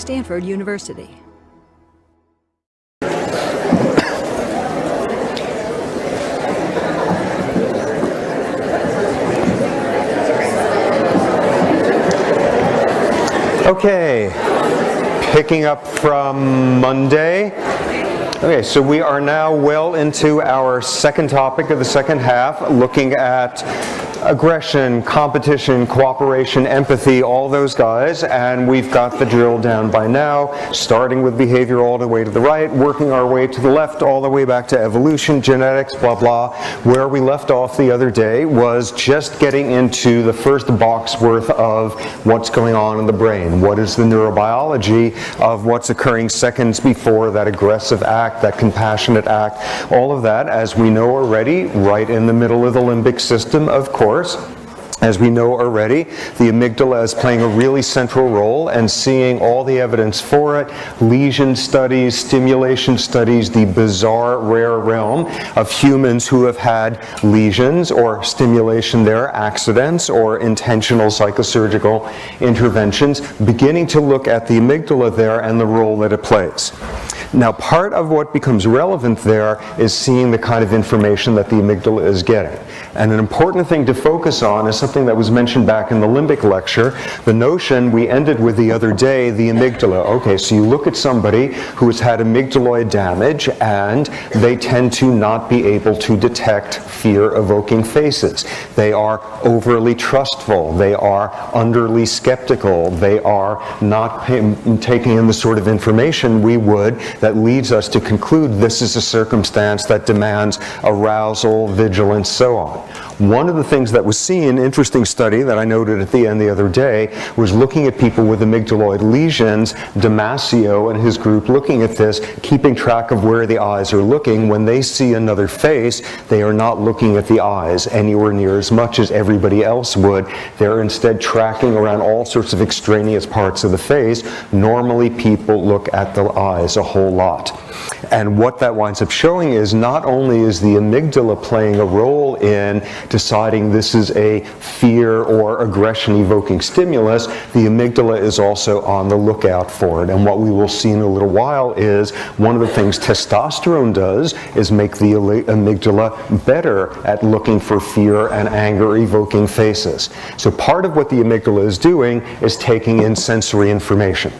Stanford University. Okay, picking up from Monday. Okay, so we are now well into our second topic of the second half, looking at aggression, competition, cooperation, empathy, all those guys, and we've got the drill down by now, starting with behavior all the way to the right, working our way to the left, all the way back to evolution, genetics, blah, blah. Where we left off the other day was just getting into the first box worth of what's going on in the brain. What is the neurobiology of what's occurring seconds before that aggressive act, that compassionate act, all of that, as we know already, right in the middle of the limbic system, of course. As we know already, the amygdala is playing a really central role and seeing all the evidence for it, lesion studies, stimulation studies, the bizarre, rare realm of humans who have had lesions or stimulation there, accidents, or intentional psychosurgical interventions, beginning to look at the amygdala there and the role that it plays. Now, part of what becomes relevant there is seeing the kind of information that the amygdala is getting. And an important thing to focus on is something that was mentioned back in the limbic lecture, the notion we ended with the other day, the amygdala. Okay, so you look at somebody who has had amygdaloid damage and they tend to not be able to detect fear-evoking faces. They are overly trustful. They are underly skeptical. They are not taking in the sort of information we would that leads us to conclude this is a circumstance that demands arousal, vigilance, so on. One of the things that was seen, interesting study that I noted at the end the other day, was looking at people with amygdaloid lesions, Damasio and his group looking at this, keeping track of where the eyes are looking. When they see another face, they are not looking at the eyes anywhere near as much as everybody else would. They're instead tracking around all sorts of extraneous parts of the face. Normally people look at the eyes a whole lot. And what that winds up showing is not only is the amygdala playing a role in deciding this is a fear or aggression evoking stimulus, the amygdala is also on the lookout for it. And what we will see in a little while is one of the things testosterone does is make the amygdala better at looking for fear and anger evoking faces. So part of what the amygdala is doing is taking in sensory information.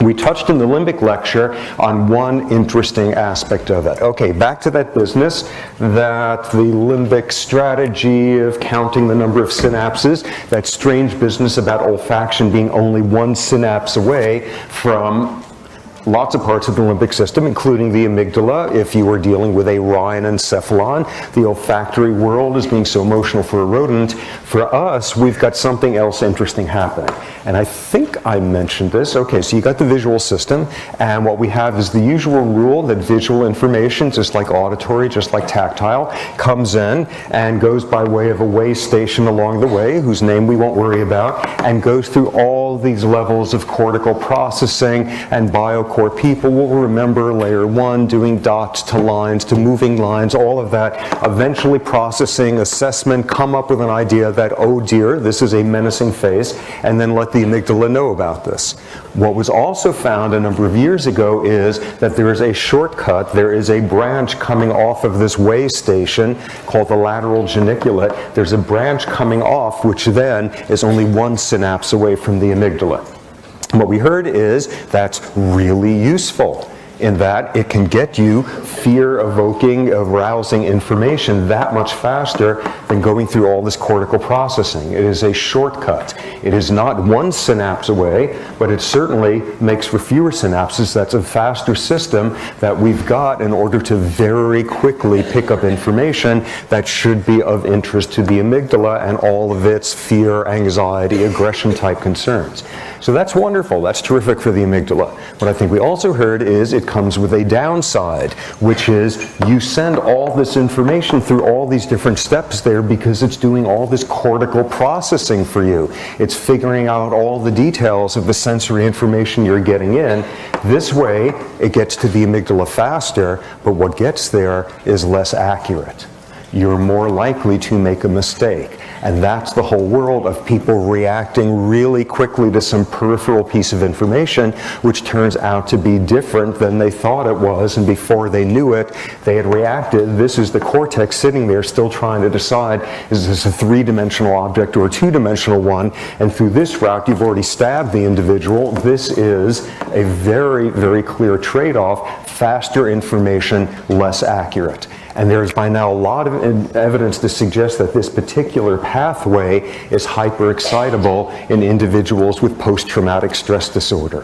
We touched in the limbic lecture on one interesting aspect of it. Okay, back to that business, that the limbic strategy of counting the number of synapses, that strange business about olfaction being only one synapse away from lots of parts of the limbic system, including the amygdala. If you were dealing with a rhinoencephalon, the olfactory world is being so emotional for a rodent. For us, we've got something else interesting happening. And I think I mentioned this. Okay, so you got the visual system, and what we have is the usual rule that visual information, just like auditory, just like tactile, comes in and goes by way of a way station along the way, whose name we won't worry about, and goes through all these levels of cortical processing and biocortex. People will remember layer one, doing dots to lines to moving lines, all of that, eventually processing, assessment, come up with an idea that, oh dear, this is a menacing face, and then let the amygdala know about this. What was also found a number of years ago is that there is a shortcut, there is a branch coming off of this way station called the lateral geniculate. There's a branch coming off which then is only one synapse away from the amygdala. What we heard is that's really useful in that it can get you fear-evoking, arousing information that much faster than going through all this cortical processing. It is a shortcut. It is not one synapse away, but it certainly makes for fewer synapses. That's a faster system that we've got in order to very quickly pick up information that should be of interest to the amygdala and all of its fear, anxiety, aggression type concerns. So that's wonderful. That's terrific for the amygdala. What I think we also heard is it comes with a downside, which is you send all this information through all these different steps there because it's doing all this cortical processing for you. It's figuring out all the details of the sensory information you're getting in. This way, it gets to the amygdala faster, but what gets there is less accurate. You're more likely to make a mistake. And that's the whole world of people reacting really quickly to some peripheral piece of information, which turns out to be different than they thought it was, and before they knew it, they had reacted. This is the cortex sitting there still trying to decide, is this a three-dimensional object or a two-dimensional one? And through this route, you've already stabbed the individual. This is a very, very clear trade-off: faster information, less accurate. And there's by now a lot of evidence to suggest that this particular pathway is hyper-excitable in individuals with post-traumatic stress disorder,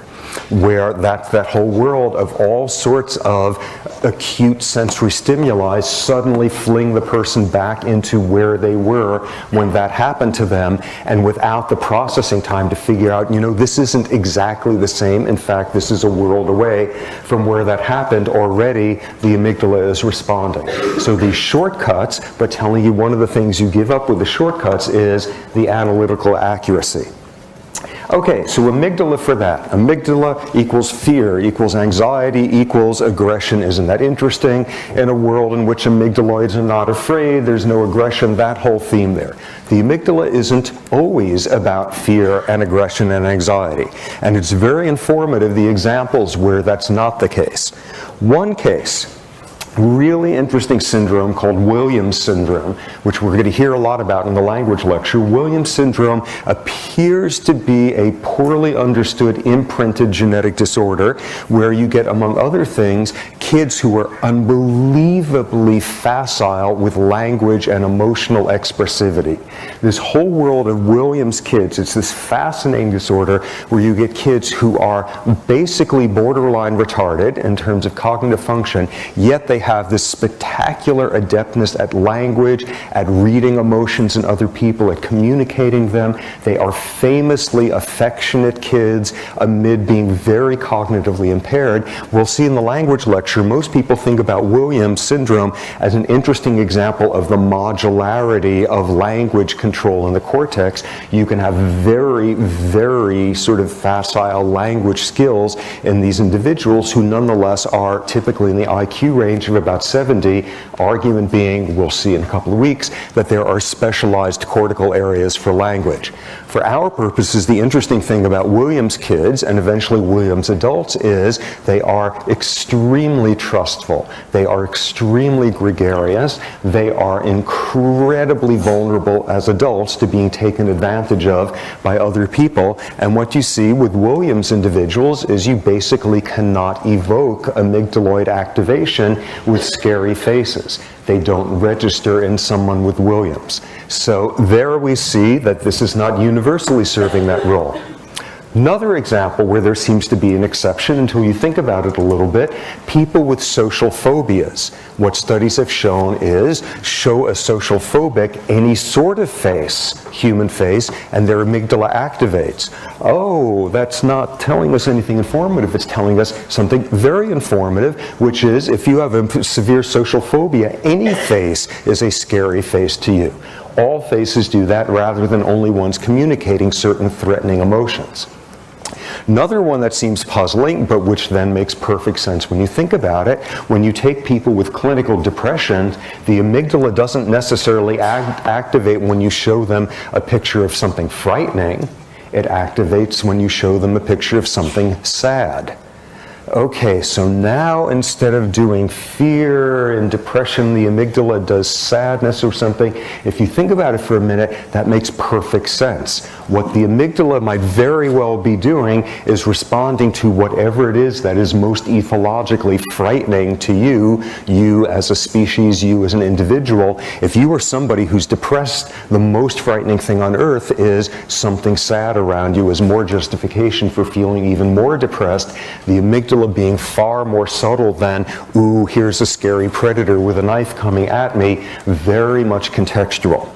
where that whole world of all sorts of acute sensory stimuli suddenly fling the person back into where they were when that happened to them, and without the processing time to figure out, you know, this isn't exactly the same. In fact, this is a world away from where that happened. Already the amygdala is responding. So these shortcuts, but telling you one of the things you give up with the shortcuts is the analytical accuracy. Okay, so amygdala for that. Amygdala equals fear, equals anxiety, equals aggression. Isn't that interesting? In a world in which amygdaloids are not afraid, there's no aggression, that whole theme there. The amygdala isn't always about fear and aggression and anxiety. And it's very informative, the examples where that's not the case. One case, really interesting syndrome called Williams syndrome, which we're going to hear a lot about in the language lecture. Williams syndrome appears to be a poorly understood imprinted genetic disorder where you get, among other things, kids who are unbelievably facile with language and emotional expressivity. This whole world of Williams kids, it's this fascinating disorder where you get kids who are basically borderline retarded in terms of cognitive function, yet they have this spectacular adeptness at language, at reading emotions in other people, at communicating them. They are famously affectionate kids amid being very cognitively impaired. We'll see in the language lecture, most people think about Williams syndrome as an interesting example of the modularity of language control in the cortex. You can have very, very sort of facile language skills in these individuals who nonetheless are typically in the IQ range of about 70, argument being, we'll see in a couple of weeks, that there are specialized cortical areas for language. For our purposes, the interesting thing about Williams kids, and eventually Williams adults, is they are extremely trustful. They are extremely gregarious. They are incredibly vulnerable as adults to being taken advantage of by other people. And what you see with Williams individuals is you basically cannot evoke amygdaloid activation with scary faces. They don't register in someone with Williams. So there we see that this is not universally serving that role. Another example where there seems to be an exception until you think about it a little bit, people with social phobias. What studies have shown is, show a social phobic any sort of face, human face, and their amygdala activates. Oh, that's not telling us anything informative. It's telling us something very informative, which is if you have a severe social phobia, any face is a scary face to you. All faces do that rather than only ones communicating certain threatening emotions. Another one that seems puzzling, but which then makes perfect sense when you think about it, when you take people with clinical depression, the amygdala doesn't necessarily activate when you show them a picture of something frightening. It activates when you show them a picture of something sad. Okay, so now instead of doing fear and depression, the amygdala does sadness or something. If you think about it for a minute, that makes perfect sense. What the amygdala might very well be doing is responding to whatever it is that is most ethologically frightening to you, you as a species, you as an individual. If you are somebody who's depressed, the most frightening thing on earth is something sad around you as more justification for feeling even more depressed. The amygdala being far more subtle than, ooh, here's a scary predator with a knife coming at me, very much contextual.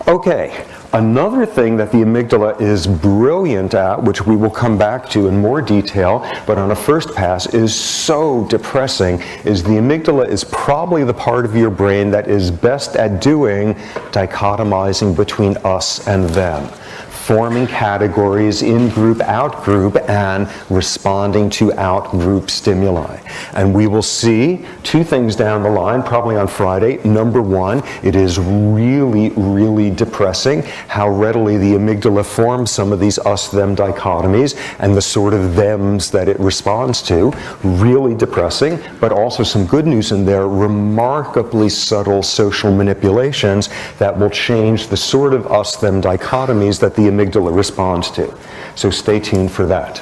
Okay, another thing that the amygdala is brilliant at, which we will come back to in more detail, but on a first pass is so depressing, is the amygdala is probably the part of your brain that is best at doing dichotomizing between us and them. forming categories, in-group, out-group, and responding to out-group stimuli. And we will see two things down the line, probably on Friday. Number one, it is really, really depressing how readily the amygdala forms some of these us-them dichotomies and the sort of thems that it responds to. Really depressing, but also some good news in there, remarkably subtle social manipulations that will change the sort of us-them dichotomies that the amygdala responds to. So stay tuned for that.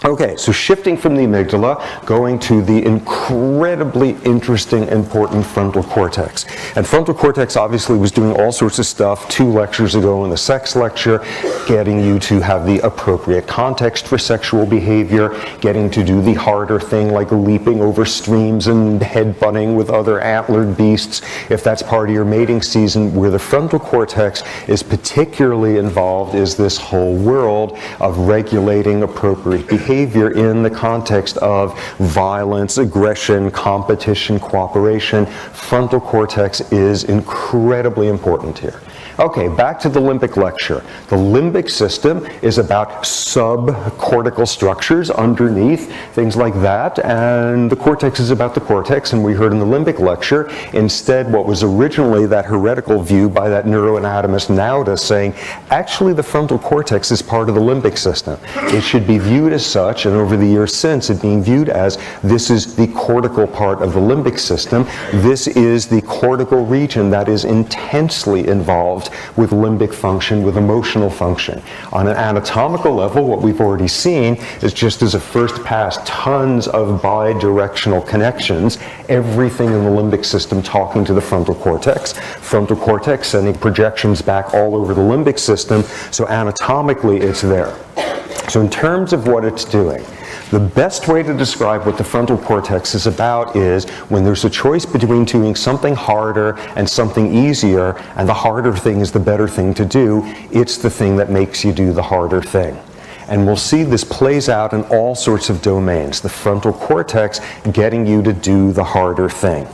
Okay, so shifting from the amygdala, going to the incredibly interesting, important frontal cortex. And frontal cortex obviously was doing all sorts of stuff 2 lectures ago in the sex lecture, getting you to have the appropriate context for sexual behavior, getting to do the harder thing like leaping over streams and headbutting with other antlered beasts, if that's part of your mating season. Where the frontal cortex is particularly involved is this whole world of regulating appropriate behavior in the context of violence, aggression, competition, cooperation. Frontal cortex is incredibly important here. Okay, back to the limbic lecture. The limbic system is about subcortical structures underneath, things like that, and the cortex is about the cortex, and we heard in the limbic lecture, instead what was originally that heretical view by that neuroanatomist Nauta saying, actually the frontal cortex is part of the limbic system. It should be viewed as such, and over the years since, it being viewed as this is the cortical part of the limbic system. This is the cortical region that is intensely involved with limbic function, with emotional function. On an anatomical level, what we've already seen is, just as a first pass, tons of bidirectional connections, everything in the limbic system talking to the frontal cortex sending projections back all over the limbic system, so anatomically it's there. So in terms of what it's doing, the best way to describe what the frontal cortex is about is when there's a choice between doing something harder and something easier, and the harder thing is the better thing to do, it's the thing that makes you do the harder thing. And we'll see this plays out in all sorts of domains. The frontal cortex getting you to do the harder thing.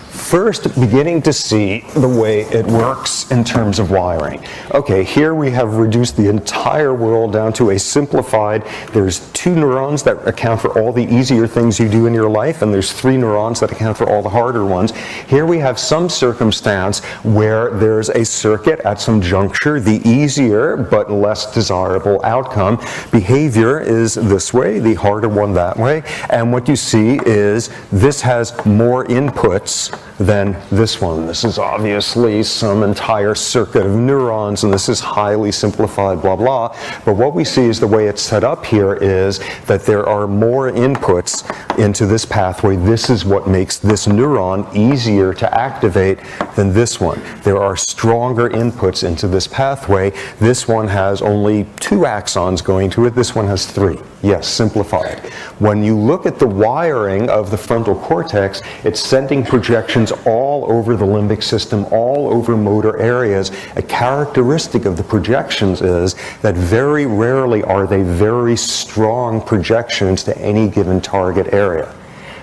First, beginning to see the way it works in terms of wiring. Okay, here we have reduced the entire world down to a simplified, there's 2 neurons that account for all the easier things you do in your life, and there's 3 neurons that account for all the harder ones. Here we have some circumstance where there's a circuit at some juncture, the easier but less desirable outcome. Behavior is this way, the harder one that way, and what you see is this has more inputs than this one. This is obviously some entire circuit of neurons, and this is highly simplified, blah, blah. But what we see is the way it's set up here is that there are more inputs into this pathway. This is what makes this neuron easier to activate than this one. There are stronger inputs into this pathway. This one has only 2 axons going to it. This one has 3. Yes, simplified. When you look at the wiring of the frontal cortex, it's sending projections all over the limbic system, all over motor areas. A characteristic of the projections is that very rarely are they very strong projections to any given target area.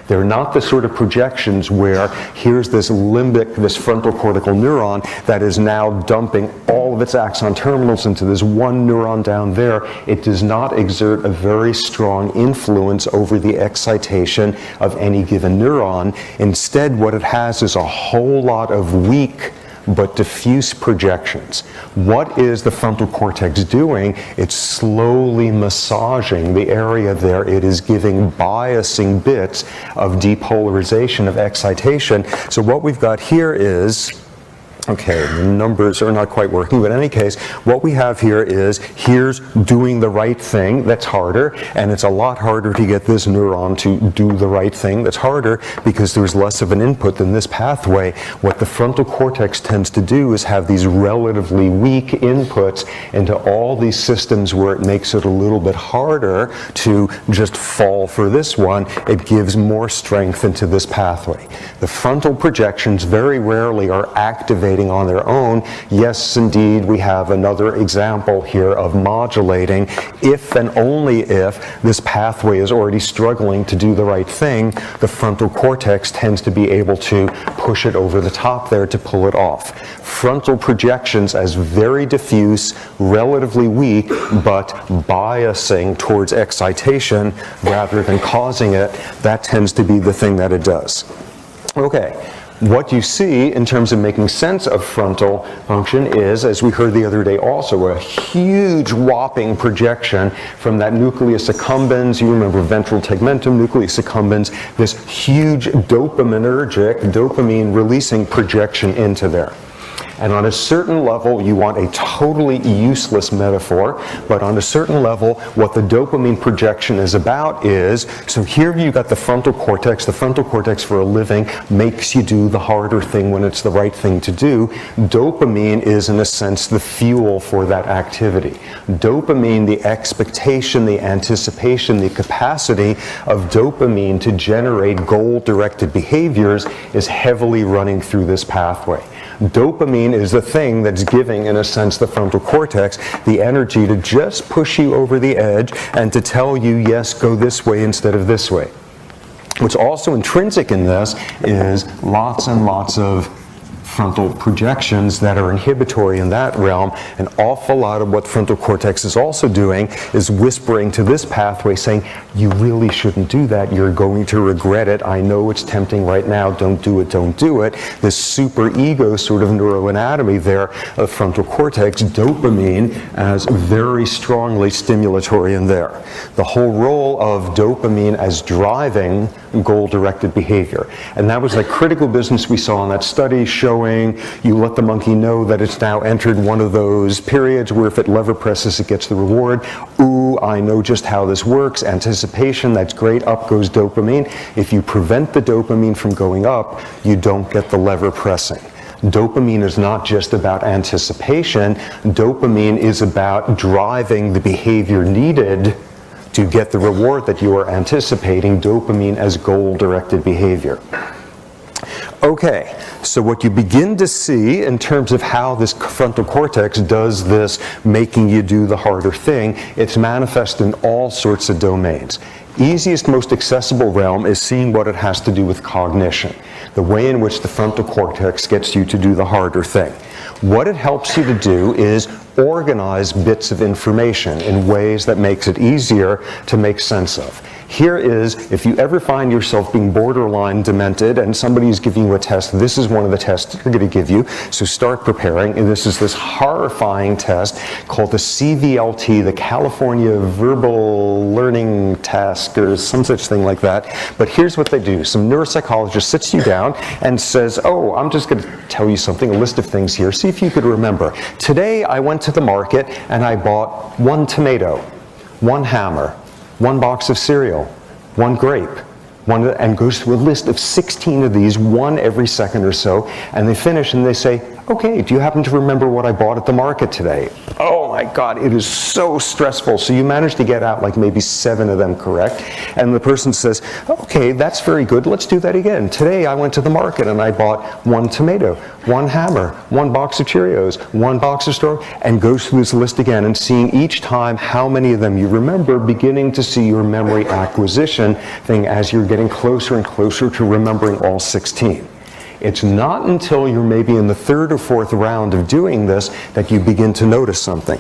They're not the sort of projections where here's this limbic, this frontal cortical neuron that is now dumping all of its axon terminals into this one neuron down there. It does not exert a very strong influence over the excitation of any given neuron. Instead, what it has is a whole lot of weak but diffuse projections. What is the frontal cortex doing? It's slowly massaging the area there. It is giving biasing bits of depolarization of excitation. So what we've got here is, okay, the numbers are not quite working, but in any case, what we have here is, here's doing the right thing, that's harder, and it's a lot harder to get this neuron to do the right thing, that's harder, because there's less of an input than this pathway. What the frontal cortex tends to do is have these relatively weak inputs into all these systems where it makes it a little bit harder to just fall for this one. It gives more strength into this pathway. The frontal projections very rarely are activated participating on their own. Yes, indeed, we have another example here of modulating if and only if this pathway is already struggling to do the right thing. The frontal cortex tends to be able to push it over the top there to pull it off. Frontal projections as very diffuse, relatively weak, but biasing towards excitation rather than causing it, that tends to be the thing that it does. Okay, what you see in terms of making sense of frontal function is, as we heard the other day also, a huge whopping projection from that nucleus accumbens. You remember ventral tegmentum, nucleus accumbens, this huge dopaminergic, dopamine releasing projection into there. And on a certain level, you want a totally useless metaphor, but on a certain level, what the dopamine projection is about is, so here you've got the frontal cortex. The frontal cortex for a living makes you do the harder thing when it's the right thing to do. Dopamine is, in a sense, the fuel for that activity. Dopamine, the expectation, the anticipation, the capacity of dopamine to generate goal-directed behaviors is heavily running through this pathway. Dopamine is the thing that's giving, in a sense, the frontal cortex the energy to just push you over the edge and to tell you, yes, go this way instead of this way. What's also intrinsic in this is lots and lots of frontal projections that are inhibitory in that realm. An awful lot of what frontal cortex is also doing is whispering to this pathway saying, you really shouldn't do that, you're going to regret it, I know it's tempting right now, don't do it, don't do it. This super ego sort of neuroanatomy there of frontal cortex, dopamine as very strongly stimulatory in there. The whole role of dopamine as driving goal-directed behavior. And that was the critical business we saw in that study, showing you let the monkey know that it's now entered one of those periods where if it lever presses it gets the reward. Ooh, I know just how this works. Anticipation, that's great, up goes dopamine. If you prevent the dopamine from going up, you don't get the lever pressing. Dopamine is not just about anticipation. Dopamine is about driving the behavior needed to get the reward that you are anticipating. Dopamine as goal-directed behavior. Okay, so what you begin to see in terms of how this frontal cortex does this making you do the harder thing, it's manifest in all sorts of domains. Easiest, most accessible realm is seeing what it has to do with cognition, the way in which the frontal cortex gets you to do the harder thing. What it helps you to do is organize bits of information in ways that makes it easier to make sense of. Here is, if you ever find yourself being borderline demented and somebody is giving you a test, this is one of the tests they're going to give you, so start preparing. And this is this horrifying test called the CVLT, the California Verbal Learning Task, or some such thing like that. But here's what they do. Some neuropsychologist sits you down and says, oh, I'm just going to tell you something, a list of things here. See if you could remember. Today I went to the market and I bought 1 tomato, 1 hammer, 1 box of cereal, 1 grape, and goes through a list of 16 of these, 1 every second or so, and they finish and they say, okay, do you happen to remember what I bought at the market today? Oh my God, it is so stressful. So you manage to get out like maybe 7 of them correct, and the person says, okay, that's very good, let's do that again. Today I went to the market and I bought 1 tomato, 1 hammer, 1 box of Cheerios, 1 box of strawberries, and goes through this list again and seeing each time how many of them you remember, beginning to see your memory acquisition thing as you're getting closer and closer to remembering all 16. It's not until you're maybe in the 3rd or 4th round of doing this that you begin to notice something,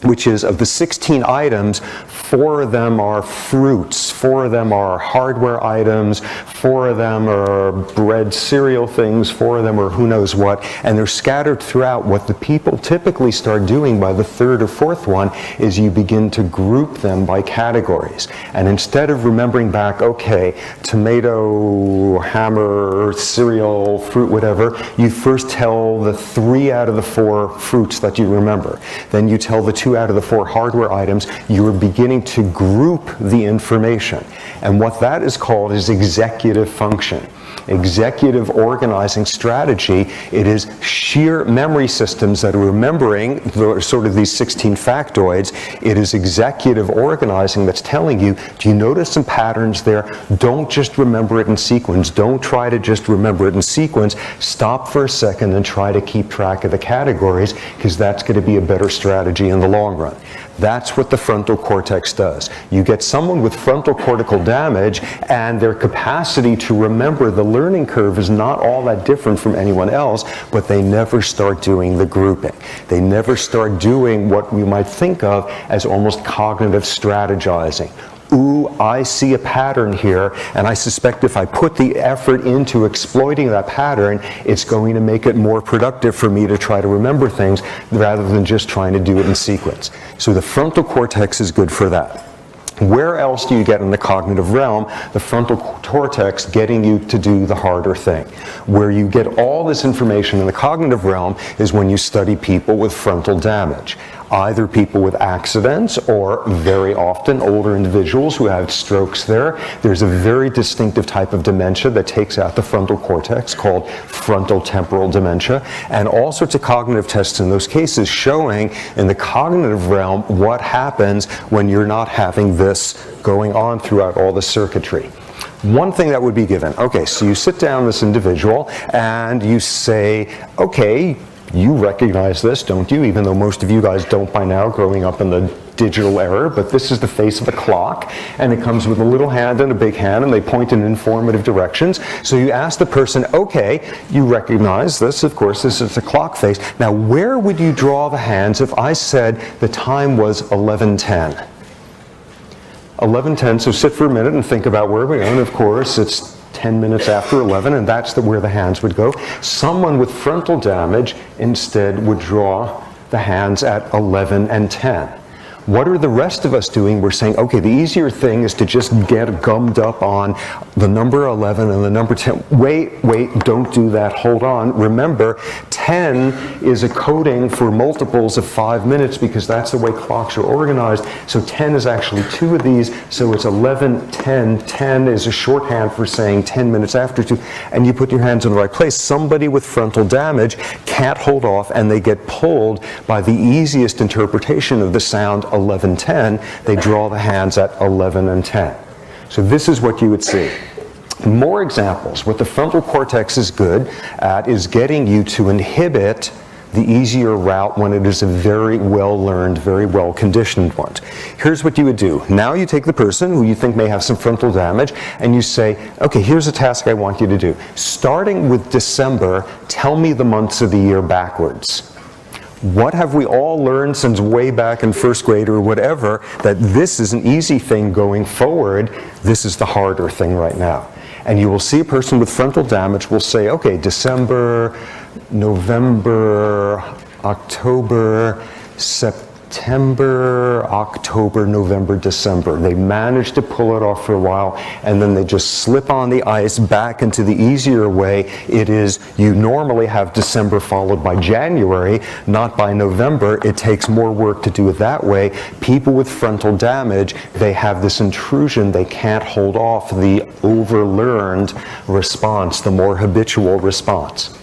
which is of the 16 items, 4 of them are fruits, 4 of them are hardware items, 4 of them are bread cereal things, 4 of them are who knows what, and they're scattered throughout. What the people typically start doing by the 3rd or 4th one is you begin to group them by categories. And instead of remembering back, okay, tomato, hammer, cereal, fruit, whatever, you first tell the 3 out of the 4 fruits that you remember. Then you tell the 2 out of the 4 hardware items. You are beginning to group the information. And what that is called is executive function. Executive organizing strategy, it is sheer memory systems that are remembering sort of these 16 factoids. It is executive organizing that's telling you, do you notice some patterns there? Don't just remember it in sequence. Don't try to just remember it in sequence. Stop for a second and try to keep track of the categories, because that's going to be a better strategy in the long run. That's what the frontal cortex does. You get someone with frontal cortical damage, and their capacity to remember the learning curve is not all that different from anyone else, but they never start doing the grouping. They never start doing what we might think of as almost cognitive strategizing. Ooh, I see a pattern here, and I suspect if I put the effort into exploiting that pattern, it's going to make it more productive for me to try to remember things rather than just trying to do it in sequence. So the frontal cortex is good for that. Where else do you get in the cognitive realm the frontal cortex getting you to do the harder thing? Where you get all this information in the cognitive realm is when you study people with frontal damage. Either people with accidents, or very often older individuals who have strokes there. There's a very distinctive type of dementia that takes out the frontal cortex called frontal temporal dementia, and all sorts of cognitive tests in those cases showing in the cognitive realm what happens when you're not having this going on throughout all the circuitry. One thing that would be given, okay, so you sit down this individual and you say, okay, you recognize this, don't you? Even though most of you guys don't by now, growing up in the digital era, but this is the face of a clock, and it comes with a little hand and a big hand, and they point in informative directions. So you ask the person, okay, you recognize this, of course, this is a clock face. Now, where would you draw the hands if I said the time was 11:10? 11:10, so sit for a minute and think about where we are, and of course, it's 10 minutes after 11, and that's where the hands would go. Someone with frontal damage instead would draw the hands at 11 and 10. What are the rest of us doing? We're saying, okay, the easier thing is to just get gummed up on the number 11 and the number 10. Wait, don't do that, hold on. Remember, 10 is a coding for multiples of 5 minutes, because that's the way clocks are organized. So 10 is actually two of these, so it's 11, 10. 10 is a shorthand for saying 10 minutes after 2, and you put your hands in the right place. Somebody with frontal damage can't hold off, and they get pulled by the easiest interpretation of the sound 11:10. They draw the hands at 11 and 10. So this is what you would see. More examples. What the frontal cortex is good at is getting you to inhibit the easier route when it is a very well learned, very well conditioned one. Here's what you would do. Now you take the person who you think may have some frontal damage, and you say, okay, here's a task I want you to do. Starting with December, tell me the months of the year backwards. What have we all learned since way back in first grade or whatever, that this is an easy thing going forward, this is the harder thing right now. And you will see a person with frontal damage will say, okay, December, November, October, September, October, November, December. They manage to pull it off for a while, and then they just slip on the ice back into the easier way. It is, you normally have December followed by January, not by November. It takes more work to do it that way. People with frontal damage, they have this intrusion. They can't hold off the overlearned response, the more habitual response.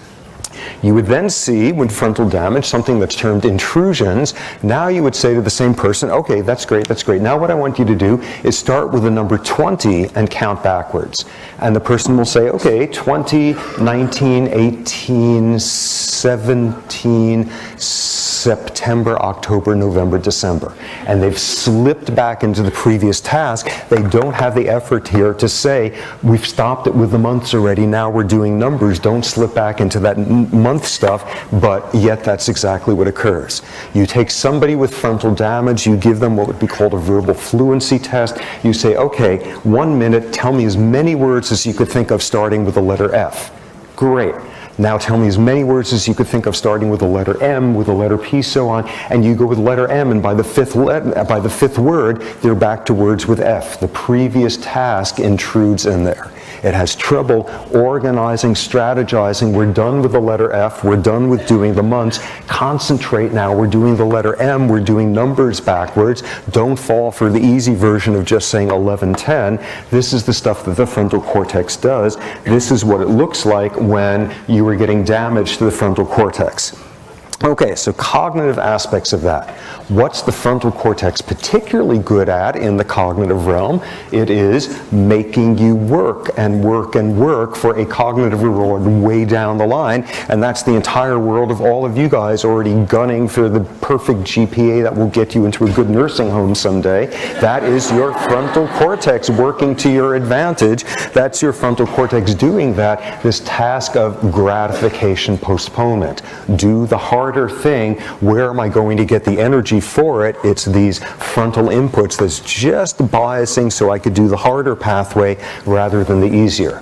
You would then see, with frontal damage, something that's termed intrusions. Now you would say to the same person, okay, that's great, that's great. Now what I want you to do is start with the number 20 and count backwards. And the person will say, okay, 20, 19, 18, 17, September, October, November, December. And they've slipped back into the previous task. They don't have the effort here to say, we've stopped it with the months already, now we're doing numbers. Don't slip back into that month stuff, but yet that's exactly what occurs. You take somebody with frontal damage, you give them what would be called a verbal fluency test. You say, okay, 1 minute, tell me as many words as you could think of starting with the letter F. Great. Now tell me as many words as you could think of starting with the letter M, with the letter P, so on. And you go with letter M, and by the fifth word, they're back to words with F. The previous task intrudes in there. It has trouble organizing, strategizing. We're done with the letter F. We're done with doing the months. Concentrate now. We're doing the letter M. We're doing numbers backwards. Don't fall for the easy version of just saying 11, 10. This is the stuff that the frontal cortex does. This is what it looks like when you are getting damage to the frontal cortex. Okay, so cognitive aspects of that. What's the frontal cortex particularly good at in the cognitive realm? It is making you work and work and work for a cognitive reward way down the line, and that's the entire world of all of you guys already gunning for the perfect GPA that will get you into a good nursing home someday. That is your frontal cortex working to your advantage. That's your frontal cortex doing that, this task of gratification postponement. Do the harder thing. Where am I going to get the energy for it? It's these frontal inputs that's just biasing so I could do the harder pathway rather than the easier.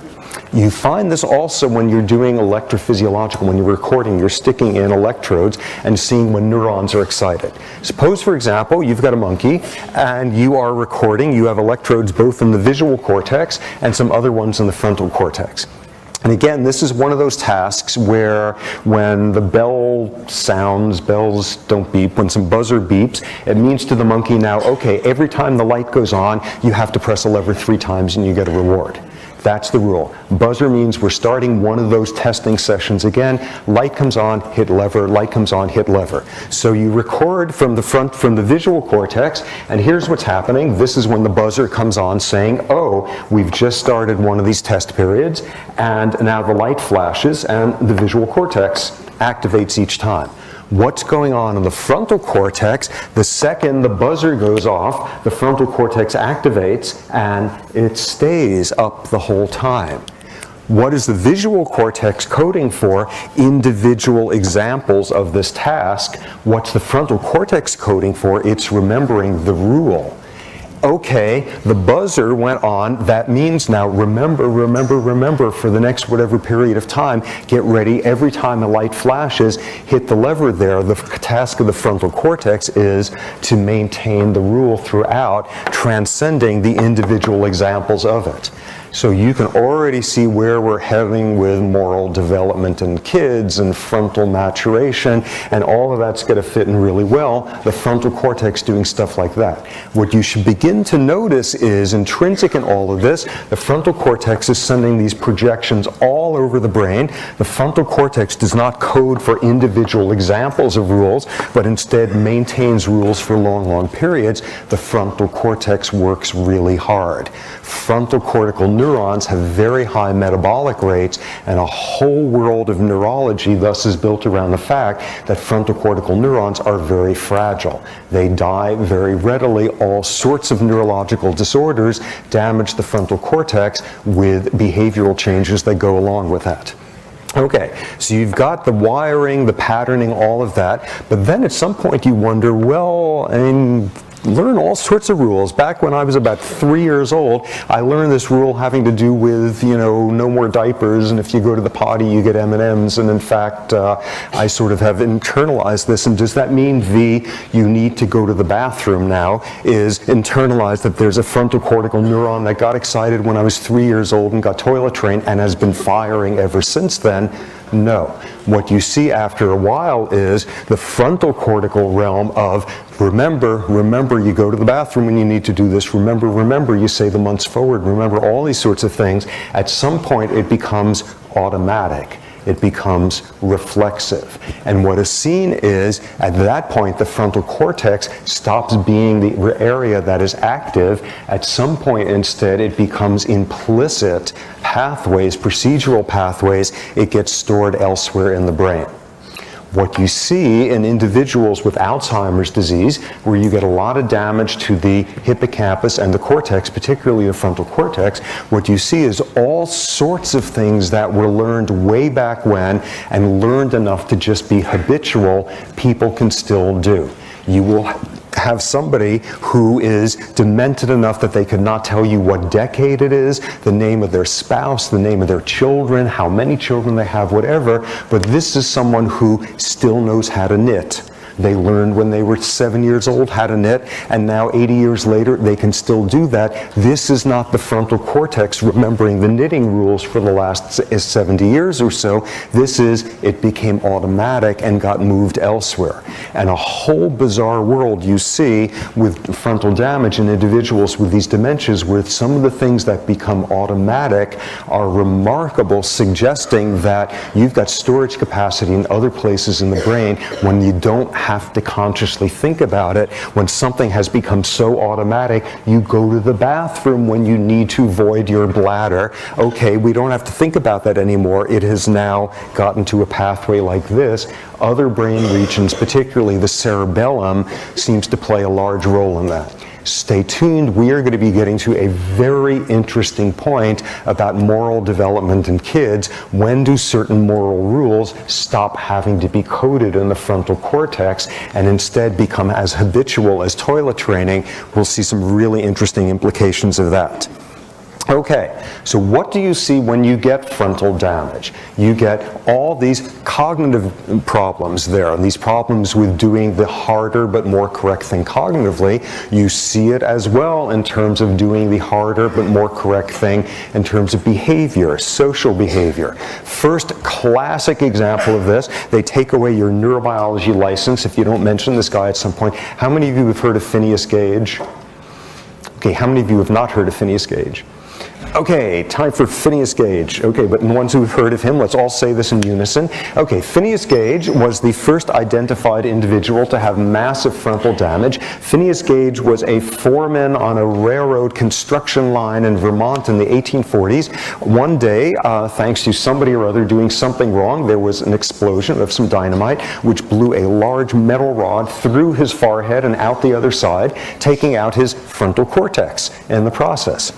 You find this also when you're doing electrophysiological, when you're recording, you're sticking in electrodes and seeing when neurons are excited. Suppose, for example, you've got a monkey and you are recording, you have electrodes both in the visual cortex and some other ones in the frontal cortex. And again, this is one of those tasks where when the bell sounds, bells don't beep, when some buzzer beeps, it means to the monkey now, okay, every time the light goes on, you have to press a lever 3 times and you get a reward. That's the rule. Buzzer means we're starting one of those testing sessions again. Light comes on, hit lever, light comes on, hit lever. So you record from the front, from the visual cortex, and here's what's happening. This is when the buzzer comes on saying, oh, we've just started one of these test periods, and now the light flashes, and the visual cortex activates each time. What's going on in the frontal cortex? The second the buzzer goes off, the frontal cortex activates and it stays up the whole time. What is the visual cortex coding for? Individual examples of this task. What's the frontal cortex coding for? It's remembering the rule. Okay, the buzzer went on, that means now remember, remember, remember for the next whatever period of time, get ready, every time a light flashes, hit the lever there. The task of the frontal cortex is to maintain the rule throughout, transcending the individual examples of it. So you can already see where we're heading with moral development in kids and frontal maturation, and all of that's going to fit in really well, the frontal cortex doing stuff like that. What you should begin to notice is intrinsic in all of this, the frontal cortex is sending these projections all over the brain. The frontal cortex does not code for individual examples of rules, but instead maintains rules for long, long periods. The frontal cortex works really hard. Frontal cortical neurons have very high metabolic rates, and a whole world of neurology thus is built around the fact that frontal cortical neurons are very fragile. They die very readily. All sorts of neurological disorders damage the frontal cortex with behavioral changes that go along with that. Okay, so you've got the wiring, the patterning, all of that, but then at some point you wonder, well, learn all sorts of rules. Back when I was about 3 years old, I learned this rule having to do with, no more diapers, and if you go to the potty, you get M&Ms, and in fact, I sort of have internalized this, and does that mean you need to go to the bathroom now, is internalized that there's a frontal cortical neuron that got excited when I was 3 years old and got toilet trained and has been firing ever since then? No. What you see after a while is the frontal cortical realm of remember, you go to the bathroom when you need to do this, remember, you say the months forward, remember all these sorts of things. At some point it becomes automatic. It becomes reflexive. And what is seen is, at that point, the frontal cortex stops being the area that is active. At some point, instead, it becomes implicit pathways, procedural pathways. It gets stored elsewhere in the brain. What you see in individuals with Alzheimer's disease, where you get a lot of damage to the hippocampus and the cortex, particularly the frontal cortex, what you see is all sorts of things that were learned way back when and learned enough to just be habitual, people can still do. You will have somebody who is demented enough that they could not tell you what decade it is, the name of their spouse, the name of their children, how many children they have, whatever, but this is someone who still knows how to knit. They learned when they were 7 years old how to knit, and now 80 years later they can still do that. This is not the frontal cortex remembering the knitting rules for the last 70 years or so. This is, it became automatic and got moved elsewhere. And a whole bizarre world you see with frontal damage in individuals with these dementias, where some of the things that become automatic are remarkable, suggesting that you've got storage capacity in other places in the brain when you don't have to consciously think about it. When something has become so automatic, you go to the bathroom when you need to void your bladder. Okay, we don't have to think about that anymore. It has now gotten to a pathway like this. Other brain regions, particularly the cerebellum, seems to play a large role in that. Stay tuned. We are going to be getting to a very interesting point about moral development in kids. When do certain moral rules stop having to be coded in the frontal cortex and instead become as habitual as toilet training? We'll see some really interesting implications of that. Okay, so what do you see when you get frontal damage? You get all these cognitive problems there, and these problems with doing the harder but more correct thing cognitively. You see it as well in terms of doing the harder but more correct thing in terms of behavior, social behavior. First classic example of this, they take away your neurobiology license if you don't mention this guy at some point. How many of you have heard of Phineas Gage? Okay, how many of you have not heard of Phineas Gage? Okay, time for Phineas Gage. Okay, but the ones who've heard of him, let's all say this in unison. Okay, Phineas Gage was the first identified individual to have massive frontal damage. Phineas Gage was a foreman on a railroad construction line in Vermont in the 1840s. One day, thanks to somebody or other doing something wrong, there was an explosion of some dynamite which blew a large metal rod through his forehead and out the other side, taking out his frontal cortex in the process.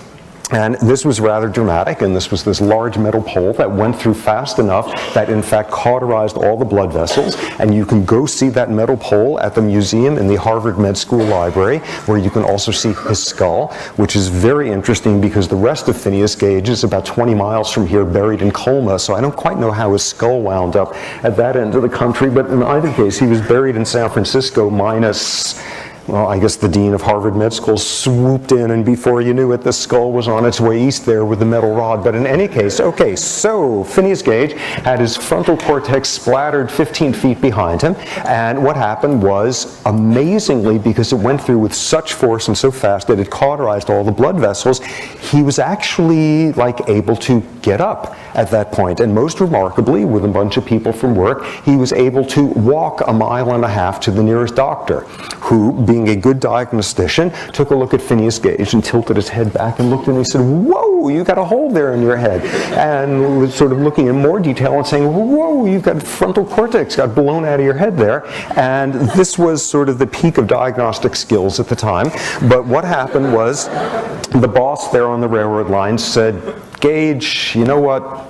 And this was rather dramatic, and this was this large metal pole that went through fast enough that in fact cauterized all the blood vessels. And you can go see that metal pole at the museum in the Harvard Med School library, where you can also see his skull, which is very interesting because the rest of Phineas Gage is about 20 miles from here, buried in Colma, so I don't quite know how his skull wound up at that end of the country, but in either case, he was buried in San Francisco minus, well, I guess the dean of Harvard Med School swooped in, and before you knew it, the skull was on its way east there with the metal rod. But in any case, okay, so Phineas Gage had his frontal cortex splattered 15 feet behind him, and what happened was, amazingly, because it went through with such force and so fast that it cauterized all the blood vessels, he was actually like able to get up at that point. And most remarkably, with a bunch of people from work, he was able to walk 1.5 miles to the nearest doctor, who, being a good diagnostician, took a look at Phineas Gage and tilted his head back and looked at him and he said, "Whoa, you got a hole there in your head." And was sort of looking in more detail and saying, "Whoa, you've got frontal cortex got blown out of your head there." And this was sort of the peak of diagnostic skills at the time. But what happened was the boss there on the railroad line said, "Gage, you know what?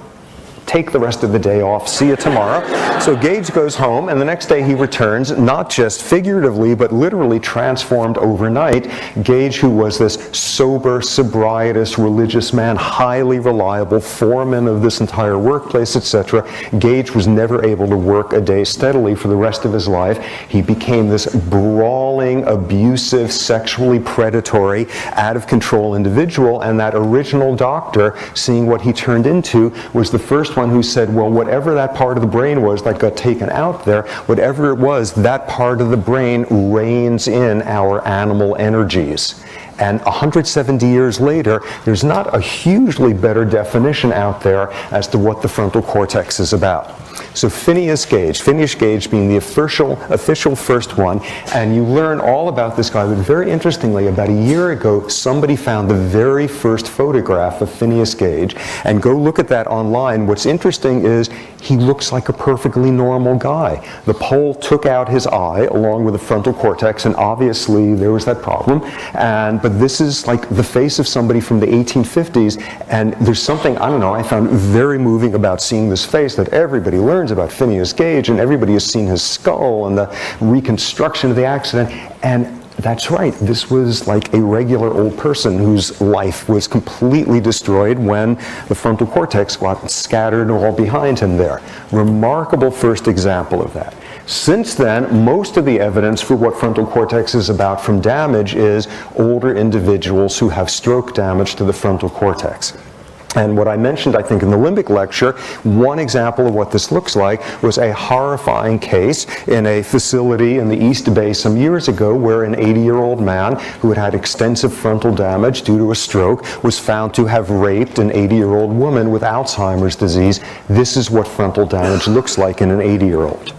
Take the rest of the day off. See you tomorrow." So Gage goes home, and the next day he returns, not just figuratively, but literally transformed overnight. Gage, who was this sober, sobrietous, religious man, highly reliable, foreman of this entire workplace, etc., Gage was never able to work a day steadily for the rest of his life. He became this brawling, abusive, sexually predatory, out-of-control individual, and that original doctor, seeing what he turned into, was the first one who said, well, whatever that part of the brain was that got taken out there, whatever it was, that part of the brain reins in our animal energies. And 170 years later, there's not a hugely better definition out there as to what the frontal cortex is about. So Phineas Gage being the official first one, and you learn all about this guy, but very interestingly, about a year ago, somebody found the very first photograph of Phineas Gage, and go look at that online. What's interesting is he looks like a perfectly normal guy. The pole took out his eye along with the frontal cortex, and obviously there was that problem, but this is like the face of somebody from the 1850s, and there's something, I don't know, I found very moving about seeing this face that everybody learns about Phineas Gage, and everybody has seen his skull and the reconstruction of the accident, and that's right, this was like a regular old person whose life was completely destroyed when the frontal cortex got scattered all behind him there. Remarkable first example of that. Since then, most of the evidence for what frontal cortex is about from damage is older individuals who have stroke damage to the frontal cortex. And what I mentioned, I think, in the limbic lecture, one example of what this looks like was a horrifying case in a facility in the East Bay some years ago where an 80-year-old man who had had extensive frontal damage due to a stroke was found to have raped an 80-year-old woman with Alzheimer's disease. This is what frontal damage looks like in an 80-year-old.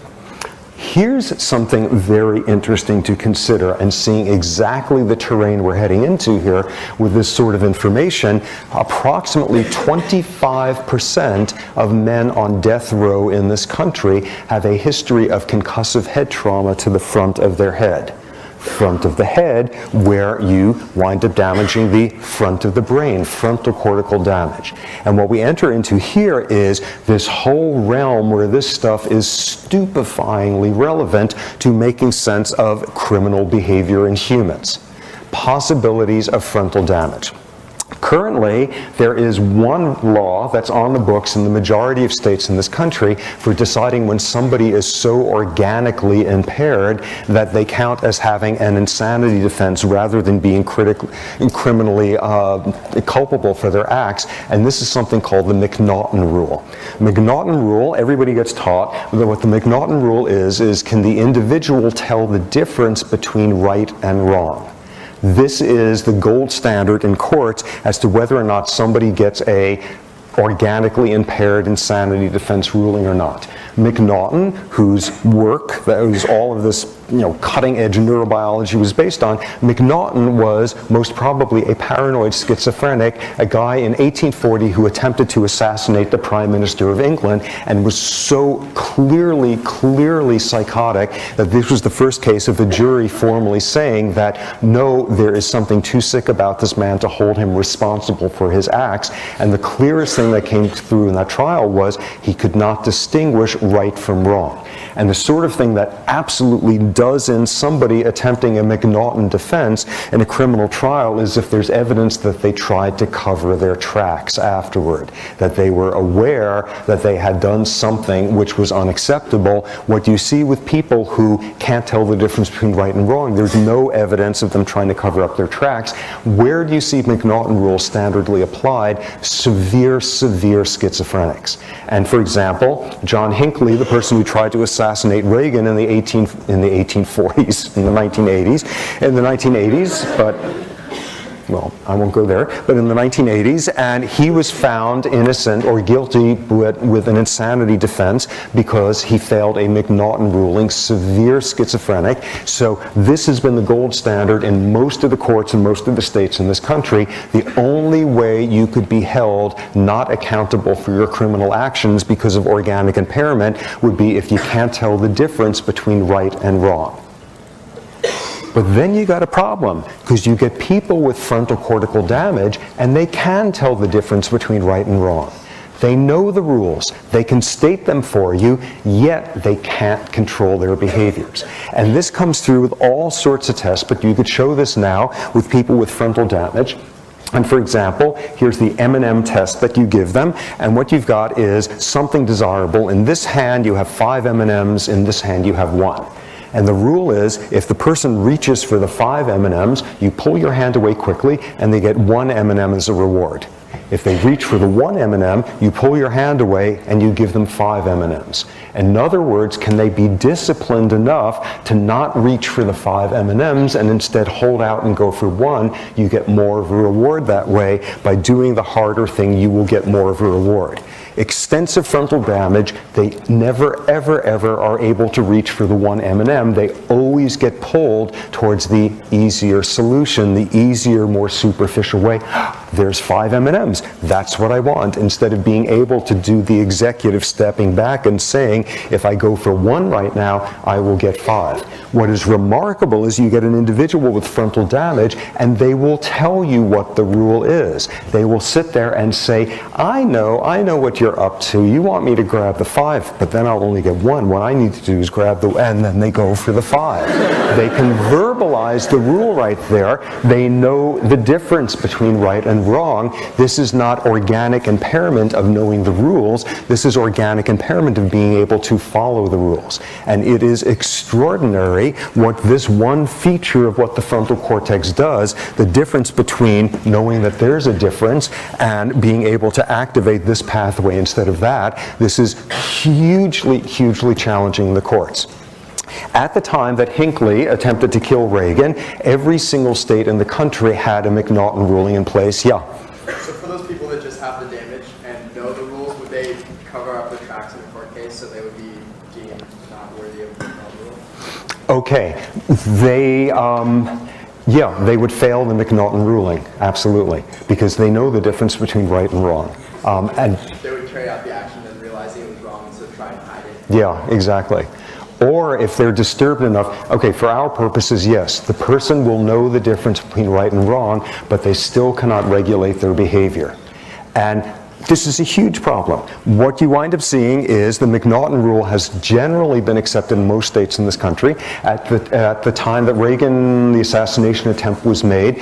Here's something very interesting to consider, and seeing exactly the terrain we're heading into here with this sort of information. Approximately 25% of men on death row in this country have a history of concussive head trauma to the front of their head. Front of the head, where you wind up damaging the front of the brain, frontal cortical damage. And what we enter into here is this whole realm where this stuff is stupefyingly relevant to making sense of criminal behavior in humans. Possibilities of frontal damage. Currently, there is one law that's on the books in the majority of states in this country for deciding when somebody is so organically impaired that they count as having an insanity defense rather than being criminally culpable for their acts. And this is something called the McNaughton rule. McNaughton rule, everybody gets taught that what the McNaughton rule is can the individual tell the difference between right and wrong? This is the gold standard in courts as to whether or not somebody gets a organically impaired insanity defense ruling or not. McNaughton, whose work, whose all of this cutting-edge neurobiology was based on, McNaughton was most probably a paranoid schizophrenic, a guy in 1840 who attempted to assassinate the Prime Minister of England and was so clearly psychotic that this was the first case of the jury formally saying that, no, there is something too sick about this man to hold him responsible for his acts. And the clearest thing that came through in that trial was he could not distinguish right from wrong. And the sort of thing that absolutely does in somebody attempting a McNaughton defense in a criminal trial is if there's evidence that they tried to cover their tracks afterward, that they were aware that they had done something which was unacceptable. What you see with people who can't tell the difference between right and wrong, there's no evidence of them trying to cover up their tracks. Where do you see McNaughton rules standardly applied? Severe schizophrenics. And for example, John Hinckley, the person who tried to assassinate Reagan in the 1940s, in the 1980s, but well, I won't go there, but in the 1980s, and he was found innocent or guilty with an insanity defense because he failed a McNaughton ruling, severe schizophrenic. So this has been the gold standard in most of the courts in most of the states in this country. The only way you could be held not accountable for your criminal actions because of organic impairment would be if you can't tell the difference between right and wrong. But then you got a problem, because you get people with frontal cortical damage and they can tell the difference between right and wrong. They know the rules, they can state them for you, yet they can't control their behaviors. And this comes through with all sorts of tests, but you could show this now with people with frontal damage. And for example, here's the M&M test that you give them, and what you've got is something desirable. In this hand you have 5 M&Ms, in this hand you have 1. And the rule is, if the person reaches for the 5 M&Ms, you pull your hand away quickly and they get 1 M&M as a reward. If they reach for the 1 M&M, you pull your hand away and you give them 5 M&Ms. In other words, can they be disciplined enough to not reach for the 5 M&Ms and instead hold out and go for 1? You get more of a reward that way. By doing the harder thing, you will get more of a reward. Extensive frontal damage, they never, ever, ever are able to reach for the 1 M&M. They always get pulled towards the easier solution, the easier, more superficial way. There's 5 M&Ms. That's what I want. Instead of being able to do the executive stepping back and saying, if I go for 1 right now, I will get 5. What is remarkable is you get an individual with frontal damage and they will tell you what the rule is. They will sit there and say, I know what you're up to. You want me to grab the 5, but then I'll only get 1. What I need to do is grab the, and then they go for the 5. They can verbalize the rule right there. They know the difference between right and wrong. This is is not organic impairment of knowing the rules, this is organic impairment of being able to follow the rules. And it is extraordinary what this one feature of what the frontal cortex does, the difference between knowing that there's a difference and being able to activate this pathway instead of that. This is hugely, hugely challenging in the courts. At the time that Hinckley attempted to kill Reagan, every single state in the country had a McNaughton ruling in place. Yeah? So for those people that just have the damage and know the rules, would they cover up the tracks in a court case so they would be deemed not worthy of the McNaughton rule? Okay. They would fail the McNaughton ruling, absolutely, because they know the difference between right and wrong. And they would carry out the action and realizing it was wrong and so try and hide it. Yeah, exactly. Or if they're disturbed enough, okay, for our purposes, yes, the person will know the difference between right and wrong, but they still cannot regulate their behavior. And this is a huge problem. What you wind up seeing is the McNaughton rule has generally been accepted in most states in this country. At the time that Reagan, the assassination attempt was made,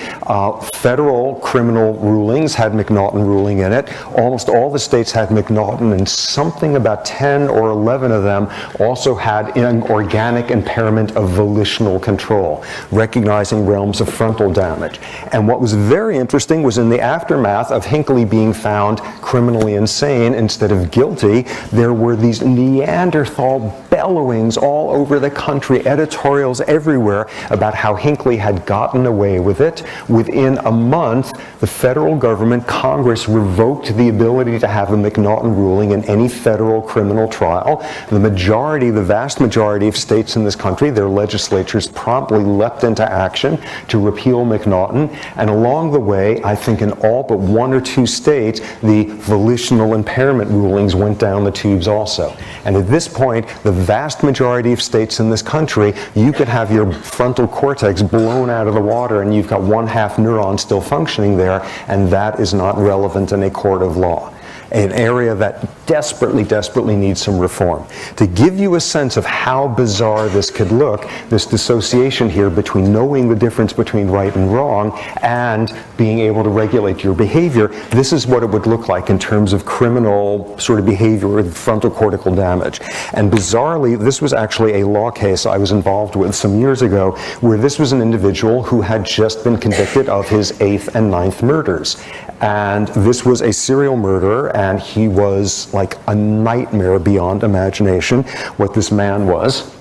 federal criminal rulings had McNaughton ruling in it. Almost all the states had McNaughton, and something about 10 or 11 of them also had an organic impairment of volitional control, recognizing realms of frontal damage. And what was very interesting was in the aftermath of Hinckley being found criminally insane instead of guilty, there were these Neanderthal bellowings all over the country, editorials everywhere about how Hinckley had gotten away with it. Within a month, the federal government, Congress, revoked the ability to have a McNaughton ruling in any federal criminal trial. The vast majority of states in this country, their legislatures promptly leapt into action to repeal McNaughton. And along the way, I think in all but one or two states, the volitional impairment rulings went down the tubes also. And at this point, the vast majority of states in this country, you could have your frontal cortex blown out of the water and you've got 1/2 neuron still functioning there, and that is not relevant in a court of law. An area that desperately, desperately needs some reform. To give you a sense of how bizarre this could look, this dissociation here between knowing the difference between right and wrong and being able to regulate your behavior, this is what it would look like in terms of criminal sort of behavior with frontal cortical damage. And bizarrely, this was actually a law case I was involved with some years ago, where this was an individual who had just been convicted of his 8th and 9th murders. And this was a serial murderer, and he was like a nightmare beyond imagination, what this man was.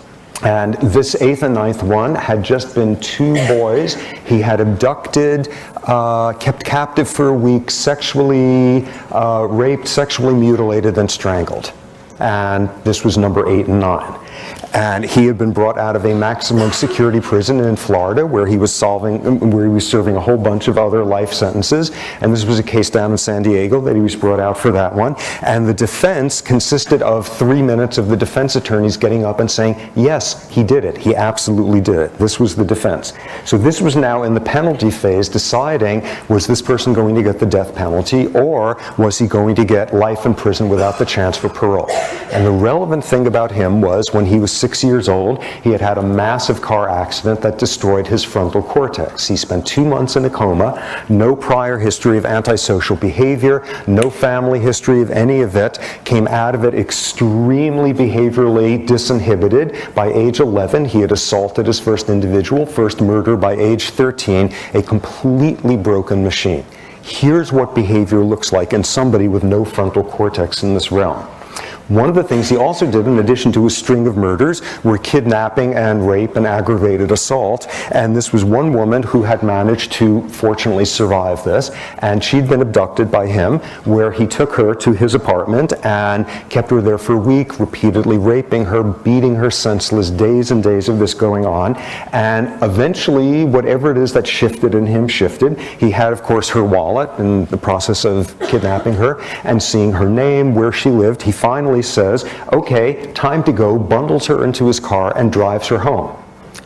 And this 8th and 9th one had just been 2 boys he had abducted, kept captive for a week, sexually raped, sexually mutilated, and strangled. And this was number 8 and 9. And he had been brought out of a maximum security prison in Florida where he was serving a whole bunch of other life sentences. And this was a case down in San Diego that he was brought out for that one. And the defense consisted of 3 minutes of the defense attorneys getting up and saying, yes, he did it. He absolutely did it. This was the defense. So this was now in the penalty phase, deciding, was this person going to get the death penalty, or was he going to get life in prison without the chance for parole? And the relevant thing about him was when he was 6 years old, he had had a massive car accident that destroyed his frontal cortex. He spent 2 months in a coma, no prior history of antisocial behavior, no family history of any of it, came out of it extremely behaviorally disinhibited. By age 11, he had assaulted his first individual, first murder by age 13, a completely broken machine. Here's what behavior looks like in somebody with no frontal cortex in this realm. One of the things he also did, in addition to a string of murders, were kidnapping and rape and aggravated assault. And this was one woman who had managed to fortunately survive this. And she'd been abducted by him, where he took her to his apartment and kept her there for a week, repeatedly raping her, beating her senseless, days and days of this going on. And eventually, whatever it is that shifted in him shifted. He had, of course, her wallet in the process of kidnapping her and seeing her name, where she lived. He finally says, okay, time to go, bundles her into his car and drives her home.